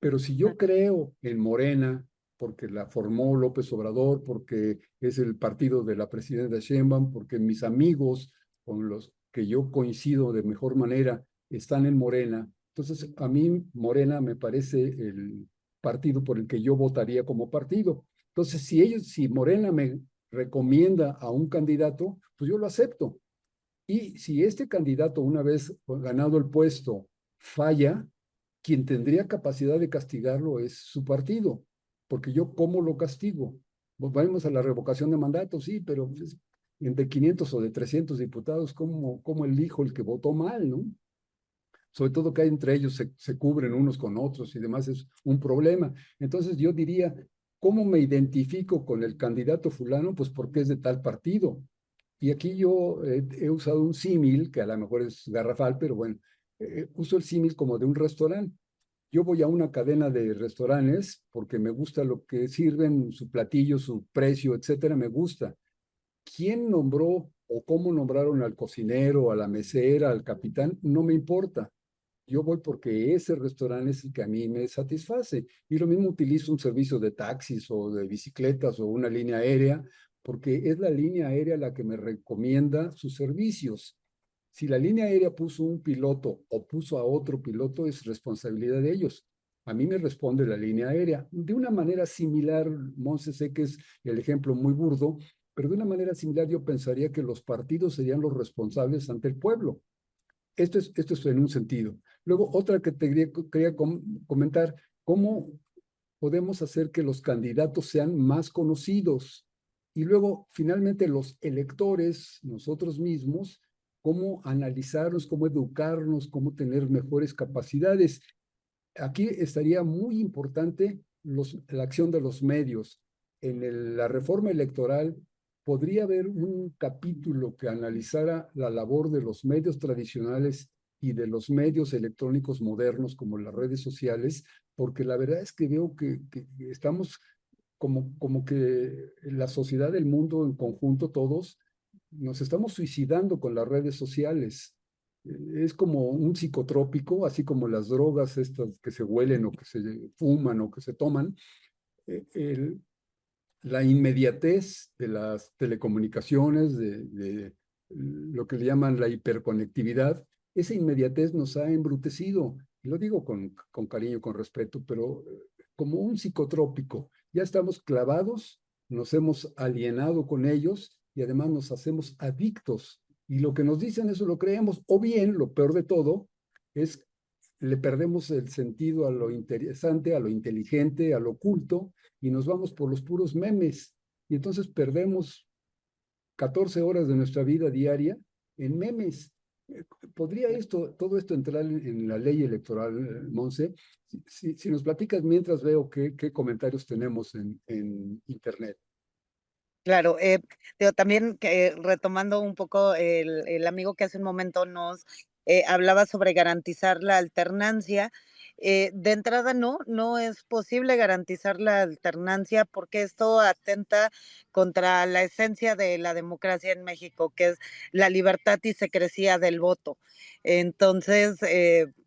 Pero si yo creo en Morena, porque la formó López Obrador, porque es el partido de la presidenta Sheinbaum, porque mis amigos con los que yo coincido de mejor manera están en Morena, entonces a mí Morena me parece el partido por el que yo votaría como partido. Entonces, si Morena me recomienda a un candidato, pues yo lo acepto. Y si este candidato, una vez ganado el puesto, falla, quien tendría capacidad de castigarlo es su partido, porque yo cómo lo castigo. Vamos a la revocación de mandato, sí, pero pues, entre 500 o de 300 diputados, ¿cómo elijo el que votó mal, no? Sobre todo que hay entre ellos se cubren unos con otros y demás, es un problema. Entonces yo diría, ¿cómo me identifico con el candidato fulano? Pues porque es de tal partido. Y aquí yo he usado un símil, que a lo mejor es garrafal, pero bueno, uso el símil como de un restaurante. Yo voy a una cadena de restaurantes porque me gusta lo que sirven, su platillo, su precio, etcétera, me gusta. ¿Quién nombró o cómo nombraron al cocinero, a la mesera, al capitán? No me importa. Yo voy porque ese restaurante es el que a mí me satisface. Y lo mismo utilizo un servicio de taxis o de bicicletas o una línea aérea, porque es la línea aérea la que me recomienda sus servicios. Si la línea aérea puso un piloto o puso a otro piloto, es responsabilidad de ellos. A mí me responde la línea aérea. De una manera similar, Monse, sé que es el ejemplo muy burdo, pero de una manera similar yo pensaría que los partidos serían los responsables ante el pueblo. Esto es en un sentido. Luego, otra que te quería comentar, ¿cómo podemos hacer que los candidatos sean más conocidos? Y luego, finalmente, los electores, nosotros mismos, cómo analizarnos, cómo educarnos, cómo tener mejores capacidades. Aquí estaría muy importante la acción de los medios. En la reforma electoral podría haber un capítulo que analizara la labor de los medios tradicionales y de los medios electrónicos modernos como las redes sociales, porque la verdad es que veo que estamos como que la sociedad, el mundo en conjunto, todos, nos estamos suicidando con las redes sociales. Es como un psicotrópico, así como las drogas estas que se huelen o que se fuman o que se toman. Eh, el- la inmediatez de las telecomunicaciones, de lo que le llaman la hiperconectividad, esa inmediatez nos ha embrutecido. Y lo digo con cariño, con respeto, pero como un psicotrópico. Ya estamos clavados, nos hemos alienado con ellos y además nos hacemos adictos. Y lo que nos dicen eso lo creemos. O bien, lo peor de todo, es le perdemos el sentido a lo interesante, a lo inteligente, a lo oculto, y nos vamos por los puros memes. Y entonces perdemos 14 horas de nuestra vida diaria en memes. ¿Podría todo esto entrar en la ley electoral, Monse? Si nos platicas mientras veo qué comentarios tenemos en Internet. Claro, digo, también que retomando un poco el amigo que hace un momento nos hablaba sobre garantizar la alternancia. De entrada, no es posible garantizar la alternancia porque esto atenta contra la esencia de la democracia en México, que es la libertad y secrecía del voto. Entonces,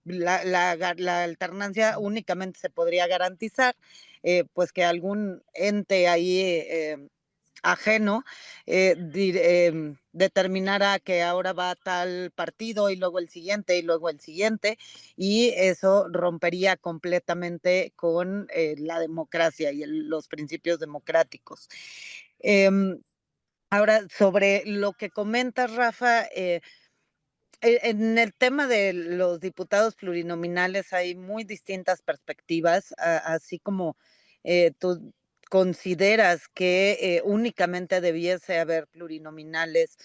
la alternancia únicamente se podría garantizar, pues que algún ente ahí ajeno, determinara que ahora va tal partido y luego el siguiente y luego el siguiente, y eso rompería completamente con la democracia y los principios democráticos. Ahora, sobre lo que comentas, Rafa, en el tema de los diputados plurinominales hay muy distintas perspectivas, así como tú consideras que únicamente debiese haber plurinominales,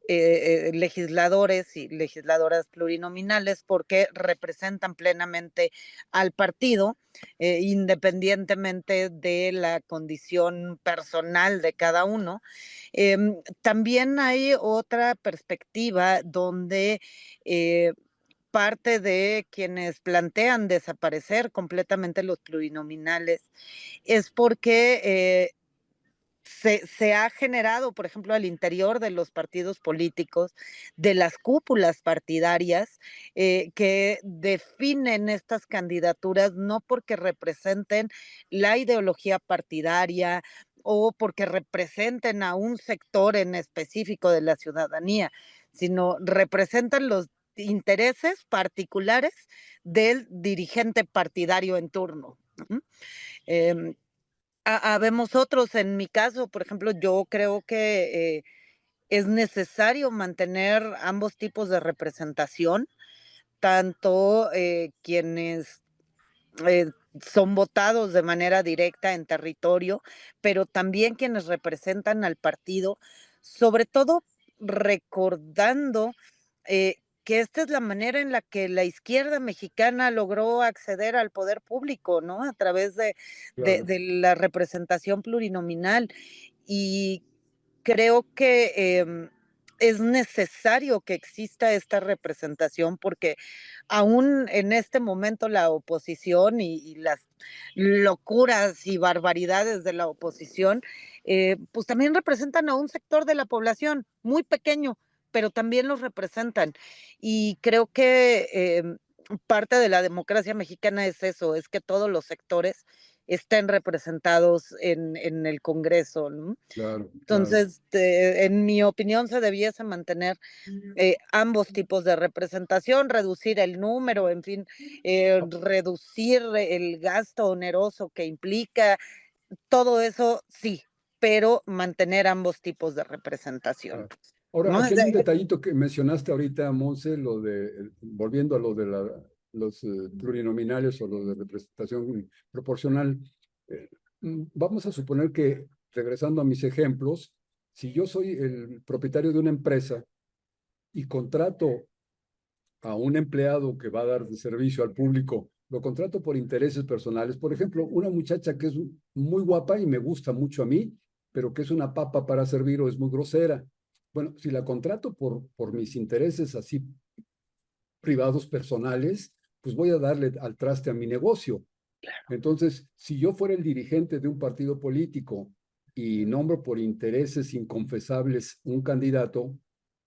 legisladores y legisladoras plurinominales porque representan plenamente al partido, independientemente de la condición personal de cada uno. También hay otra perspectiva donde eh, parte de quienes plantean desaparecer completamente los plurinominales es porque se ha generado, por ejemplo, al interior de los partidos políticos, de las cúpulas partidarias, que definen estas candidaturas no porque representen la ideología partidaria o porque representen a un sector en específico de la ciudadanía, sino representan los intereses particulares del dirigente partidario en turno. Ujú. Em, Habemos otros, en mi caso, por ejemplo, yo creo que es necesario mantener ambos tipos de representación, tanto quienes eh, son votados de manera directa en territorio, pero también quienes representan al partido, sobre todo recordando que esta es la manera en la que la izquierda mexicana logró acceder al poder público, ¿no? A través Claro. de la representación plurinominal. Y creo que es necesario que exista esta representación porque aún en este momento la oposición y las locuras y barbaridades de la oposición, pues también representan a un sector de la población muy pequeño, pero también los representan. Y creo que parte de la democracia mexicana es eso, es que todos los sectores estén representados en el Congreso, ¿no? Claro, claro. Entonces, en mi opinión, se debiese mantener ambos tipos de representación, reducir el número, en fin, reducir el gasto oneroso que implica, todo eso sí, pero mantener ambos tipos de representación, Ah, ahora, ¿no? aquí hay un detallito que mencionaste ahorita, Monse, volviendo a lo de los plurinominales o lo de representación proporcional. eh, Vamos a suponer que, regresando a mis ejemplos, si yo soy el propietario de una empresa y contrato a un empleado que va a dar de servicio al público, lo contrato por intereses personales. Por ejemplo, una muchacha que es muy guapa y me gusta mucho a mí, pero que es una papa para servir o es muy grosera. Bueno, si la contrato por mis intereses así privados, personales, pues voy a darle al traste a mi negocio. Entonces, si yo fuera el dirigente de un partido político y nombro por intereses inconfesables un candidato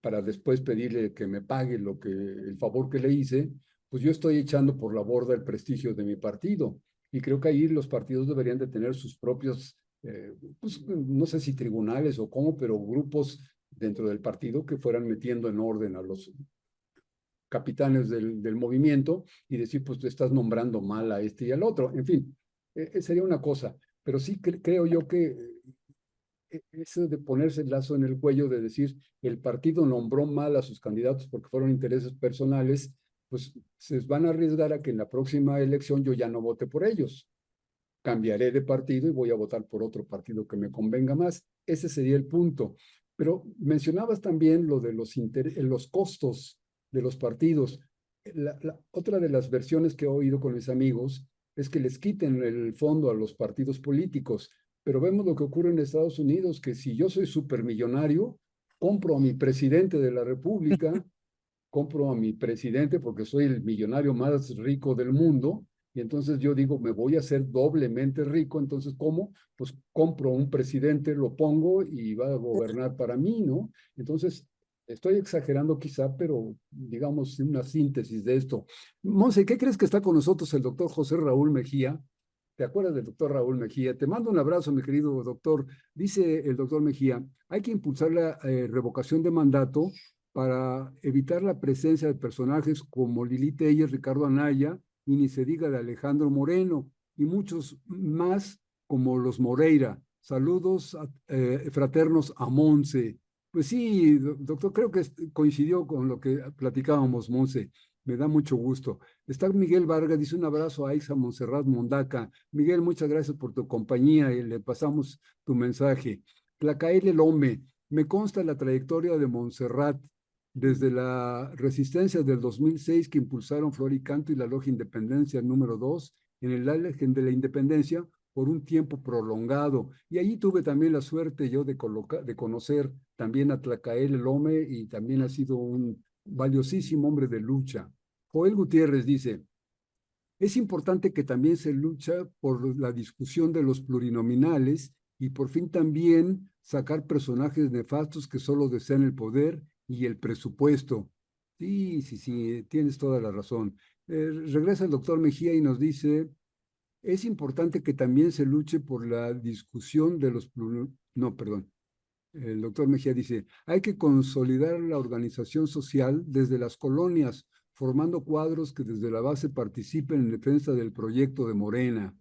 para después pedirle que me pague el favor que le hice, pues yo estoy echando por la borda el prestigio de mi partido. Y creo que ahí los partidos deberían de tener sus propios, pues no sé si tribunales o cómo, pero grupos dentro del partido que fueran metiendo en orden a los capitanes del movimiento y decir, pues tú estás nombrando mal a este y al otro. En fin, sería una cosa, pero sí creo yo que eso de ponerse el lazo en el cuello, de decir, el partido nombró mal a sus candidatos porque fueron intereses personales, pues se van a arriesgar a que en la próxima elección yo ya no vote por ellos. Cambiaré de partido y voy a votar por otro partido que me convenga más. Ese sería el punto. Pero mencionabas también lo de los costos de los partidos. Otra de las versiones que he oído con mis amigos es que les quiten el fondo a los partidos políticos, pero vemos lo que ocurre en Estados Unidos, que si yo soy supermillonario, compro a mi presidente de la República, compro a mi presidente porque soy el millonario más rico del mundo, y entonces yo digo, me voy a hacer doblemente rico, entonces ¿cómo? Pues compro un presidente, lo pongo y va a gobernar para mí, ¿no? Entonces, estoy exagerando quizá, pero digamos una síntesis de esto. Monse, ¿qué crees que está con nosotros el doctor José Raúl Mejía? ¿Te acuerdas del doctor Raúl Mejía? Te mando un abrazo, mi querido doctor. Dice el doctor Mejía, hay que impulsar la revocación de mandato para evitar la presencia de personajes como Lili Telles, Ricardo Anaya, y ni se diga de Alejandro Moreno, y muchos más como los Moreira. Saludos fraternos a Monse. Pues sí, doctor, creo que coincidió con lo que platicábamos, Monse. Me da mucho gusto. Está Miguel Vargas, dice un abrazo a Aixa Montserrat Mondaca. Miguel, muchas gracias por tu compañía y le pasamos tu mensaje. Tlacaele Lome, me consta la trayectoria de Montserrat desde la resistencia del 2006 que impulsaron Floricanto y la Logia Independencia número 2 en el Ángel de la Independencia por un tiempo prolongado. Y allí tuve también la suerte yo de conocer también a Tlacaele Lome y también ha sido un valiosísimo hombre de lucha. Joel Gutiérrez dice, es importante que también se lucha por la discusión de los plurinominales y por fin también sacar personajes nefastos que solo desean el poder y el presupuesto. Sí, sí, sí, tienes toda la razón. Regresa el doctor Mejía y nos dice, es importante que también se luche por la discusión de los no, perdón. El doctor Mejía dice, hay que consolidar la organización social desde las colonias, formando cuadros que desde la base participen en defensa del proyecto de Morena.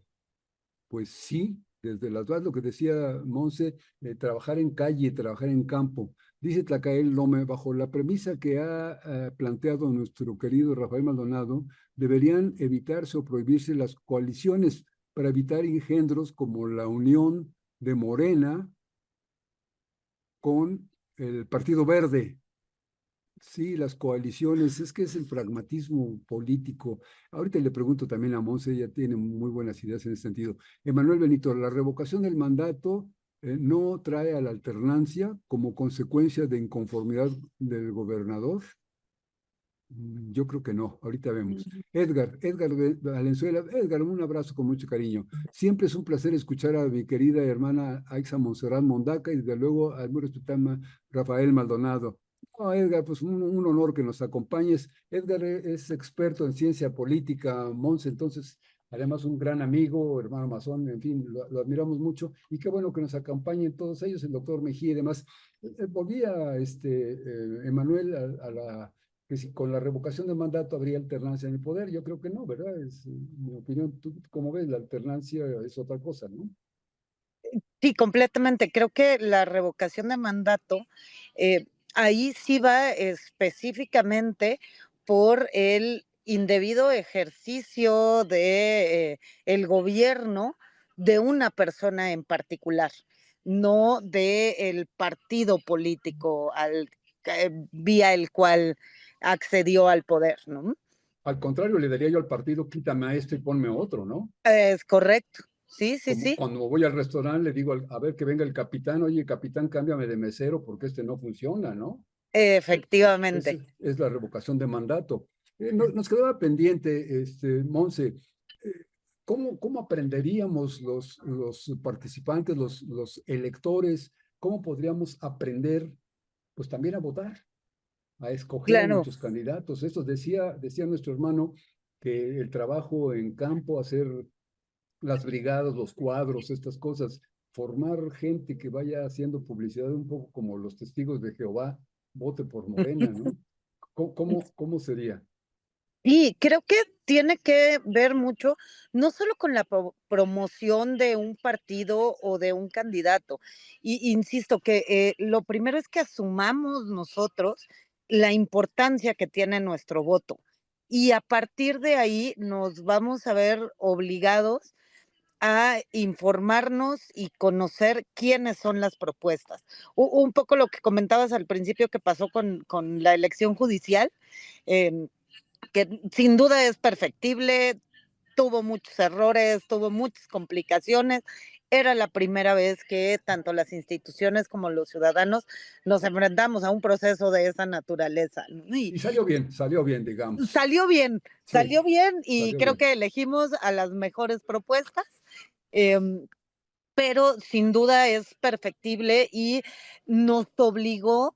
Pues sí, desde las bases, lo que decía Monse, trabajar en calle, trabajar en campo. Dice Tlacael Lome, bajo la premisa que ha planteado nuestro querido Rafael Maldonado, deberían evitarse o prohibirse las coaliciones para evitar engendros como la unión de Morena con el Partido Verde. Sí, las coaliciones, es que es el pragmatismo político. Ahorita le pregunto también a Monse, ella tiene muy buenas ideas en ese sentido. Emanuel Benito, la revocación del mandato no trae a la alternancia como consecuencia de inconformidad del gobernador. Yo creo que no, ahorita vemos. Edgar Valenzuela, Edgar, un abrazo con mucho cariño. Siempre es un placer escuchar a mi querida hermana Aixa Monserrat Mondaca y desde luego al muy respetado Rafael Maldonado. No, Edgar, pues un honor que nos acompañes. Edgar es experto en ciencia política, Monse, entonces, además un gran amigo, hermano masón, en fin, lo admiramos mucho y qué bueno que nos acompañen todos ellos, el doctor Mejía y demás. Volví a Emanuel a la que si con la revocación de mandato habría alternancia en el poder. Yo creo que no, ¿verdad? Es mi opinión. ¿Tú cómo ves? La alternancia es otra cosa, ¿no? Sí, completamente. Creo que la revocación de mandato, ahí sí va específicamente por el indebido ejercicio de el gobierno de una persona en particular, no de el partido político vía el cual accedió al poder, ¿no? Al contrario, le daría yo al partido, quítame a este y ponme otro, ¿no? Es correcto. Sí, sí, Como sí, cuando voy al restaurante, le digo, a ver que venga el capitán, oye, capitán, cámbiame de mesero porque este no funciona, ¿no? Esa efectivamente. es la revocación de mandato. Nos quedaba pendiente, Monse, eh, ¿cómo aprenderíamos los participantes, los electores, cómo podríamos aprender, pues también a votar, a escoger a Claro. nuestros candidatos? Esto decía nuestro hermano que el trabajo en campo, hacer las brigadas, los cuadros, estas cosas, formar gente que vaya haciendo publicidad un poco como los testigos de Jehová, vote por Morena, ¿no? ¿Cómo sería? Y creo que tiene que ver mucho, no solo con la promoción de un partido o de un candidato. Y insisto que lo primero es que asumamos nosotros la importancia que tiene nuestro voto. Y a partir de ahí nos vamos a ver obligados a informarnos y conocer quiénes son las propuestas. Un poco lo que comentabas al principio que pasó con la elección judicial. Eh, que sin duda es perfectible, tuvo muchos errores, tuvo muchas complicaciones. Era la primera vez que tanto las instituciones como los ciudadanos nos enfrentamos a un proceso de esa naturaleza, ¿no? Y Y salió bien, digamos. Sí, salió bien y salió creo bien. que elegimos a las mejores propuestas, eh, pero sin duda es perfectible y nos obligó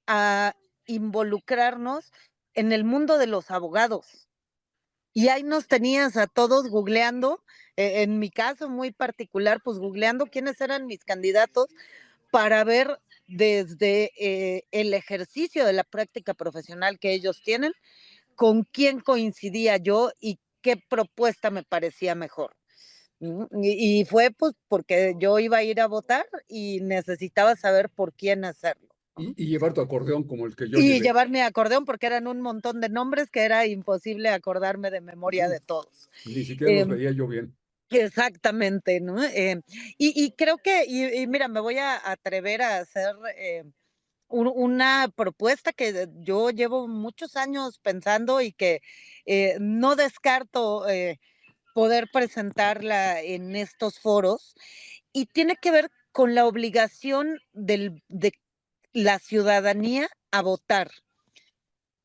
a involucrarnos en el mundo de los abogados. Y ahí nos tenías a todos googleando, en mi caso muy particular, pues googleando quiénes eran mis candidatos para ver desde el ejercicio de la práctica profesional que ellos tienen, con quién coincidía yo y qué propuesta me parecía mejor. Y fue pues porque yo iba a ir a votar y necesitaba saber por quién hacerlo. Y llevar tu acordeón como el que yo Y llevé. llevar mi acordeón porque eran un montón de nombres que era imposible acordarme de memoria Mm, de todos. Ni siquiera los Em, veía yo bien. Exactamente, ¿no? Y creo que, y mira, me voy a atrever a hacer una propuesta que yo llevo muchos años pensando y que no descarto poder presentarla en estos foros, y tiene que ver con la obligación de la ciudadanía a votar.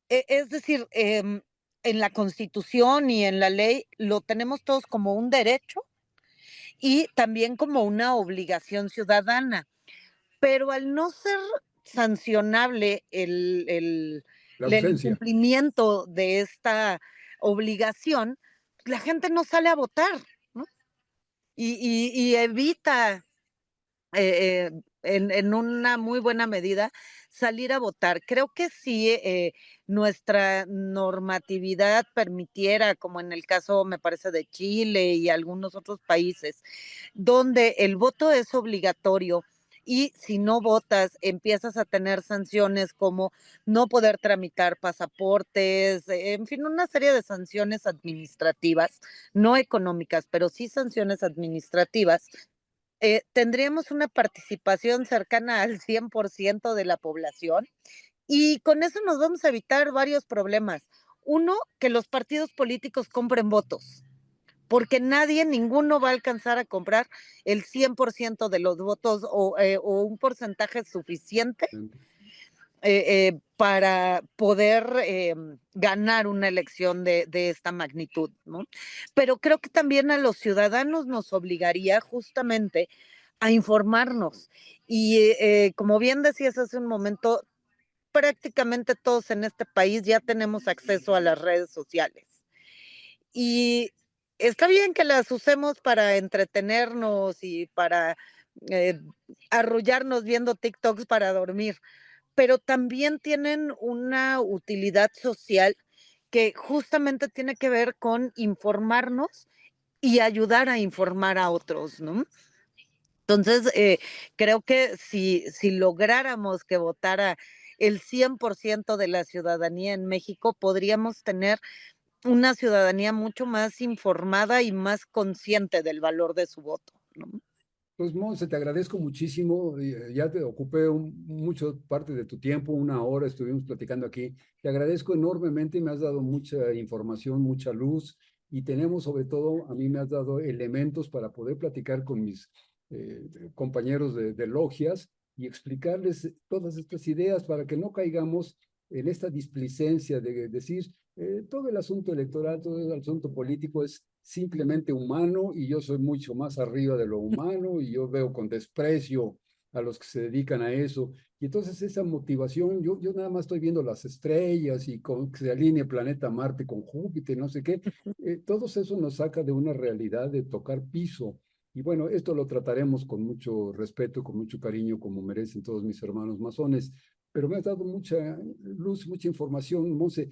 Es decir, en la Constitución y en la ley lo tenemos todos como un derecho y también como una obligación ciudadana. Pero al no ser sancionable La el ausencia. incumplimiento de esta obligación, la gente no sale a votar, ¿no? Y evita en una muy buena medida salir a votar. Creo que si nuestra normatividad permitiera, como en el caso, me parece, de Chile y algunos otros países, donde el voto es obligatorio y si no votas empiezas a tener sanciones como no poder tramitar pasaportes, en fin, una serie de sanciones administrativas, no económicas, pero sí sanciones administrativas. Tendríamos una participación cercana al 100% de la población y con eso nos vamos a evitar varios problemas. Uno, que los partidos políticos compren votos, porque nadie, ninguno va a alcanzar a comprar el 100% de los votos o un porcentaje suficiente para poder ganar una elección de esta magnitud, ¿no? Pero creo que también a los ciudadanos nos obligaría justamente a informarnos. Y como bien decías hace un momento, prácticamente todos en este país ya tenemos acceso a las redes sociales. Y está bien que las usemos para entretenernos y para eh, arrullarnos viendo TikToks para dormir, pero también tienen una utilidad social que justamente tiene que ver con informarnos y ayudar a informar a otros, ¿no? Entonces, creo que si lográramos que votara el 100% de la ciudadanía en México, podríamos tener una ciudadanía mucho más informada y más consciente del valor de su voto, ¿no? Pues, Monse, te agradezco muchísimo. Ya te ocupé mucho parte de tu tiempo, una hora estuvimos platicando aquí. Te agradezco enormemente, me has dado mucha información, mucha luz y tenemos sobre todo, a mí me has dado elementos para poder platicar con mis compañeros de logias y explicarles todas estas ideas para que no caigamos en esta displicencia de decir todo el asunto electoral, todo el asunto político es simplemente humano y yo soy mucho más arriba de lo humano y yo veo con desprecio a los que se dedican a eso. Y entonces esa motivación, yo nada más estoy viendo las estrellas y con que se alinee el planeta Marte con Júpiter, no sé qué, todo eso nos saca de una realidad de tocar piso. Y bueno, esto lo trataremos con mucho respeto, con mucho cariño, como merecen todos mis hermanos masones. Pero me has dado mucha luz, mucha información, Monse.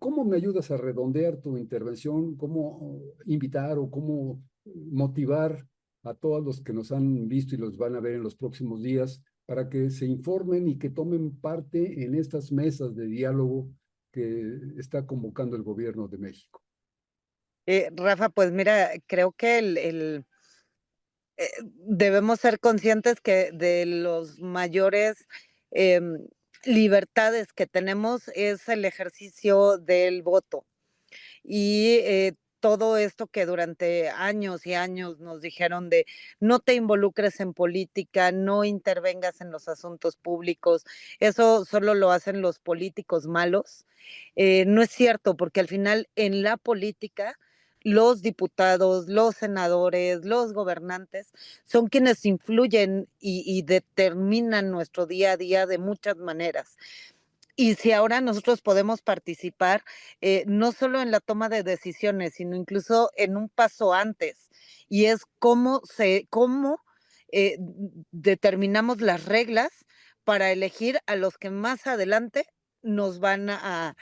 ¿Cómo me ayudas a redondear tu intervención? ¿Cómo invitar o cómo motivar a todos los que nos han visto y los van a ver en los próximos días para que se informen y que tomen parte en estas mesas de diálogo que está convocando el gobierno de México? Rafa, pues mira, creo que debemos ser conscientes que de los mayores libertades que tenemos es el ejercicio del voto. Y todo esto que durante años y años nos dijeron de no te involucres en política, no intervengas en los asuntos públicos, eso solo lo hacen los políticos malos. No es cierto, porque al final en la política los diputados, los senadores, los gobernantes son quienes influyen y determinan nuestro día a día de muchas maneras. Y si ahora nosotros podemos participar, no solo en la toma de decisiones, sino incluso en un paso antes, y es cómo determinamos las reglas para elegir a los que más adelante nos van a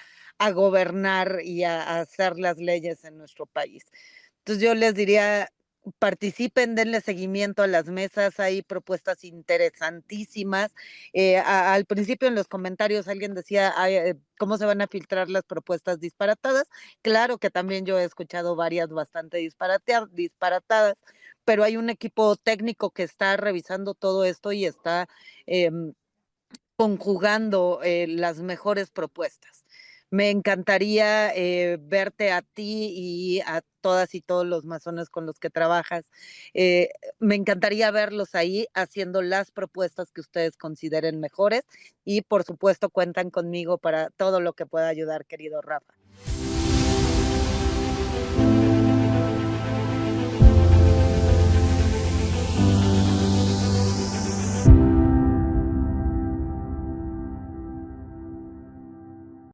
gobernar y a hacer las leyes en nuestro país. Entonces yo les diría, participen, denle seguimiento a las mesas, hay propuestas interesantísimas. Al principio en los comentarios alguien decía, ¿cómo se van a filtrar las propuestas disparatadas? Claro que también yo he escuchado varias bastante disparatadas, pero hay un equipo técnico que está revisando todo esto y está conjugando las mejores propuestas. Me encantaría verte a ti y a todas y todos los masones con los que trabajas. Eh, Me encantaría verlos ahí haciendo las propuestas que ustedes consideren mejores y por supuesto cuentan conmigo para todo lo que pueda ayudar, querido Rafa.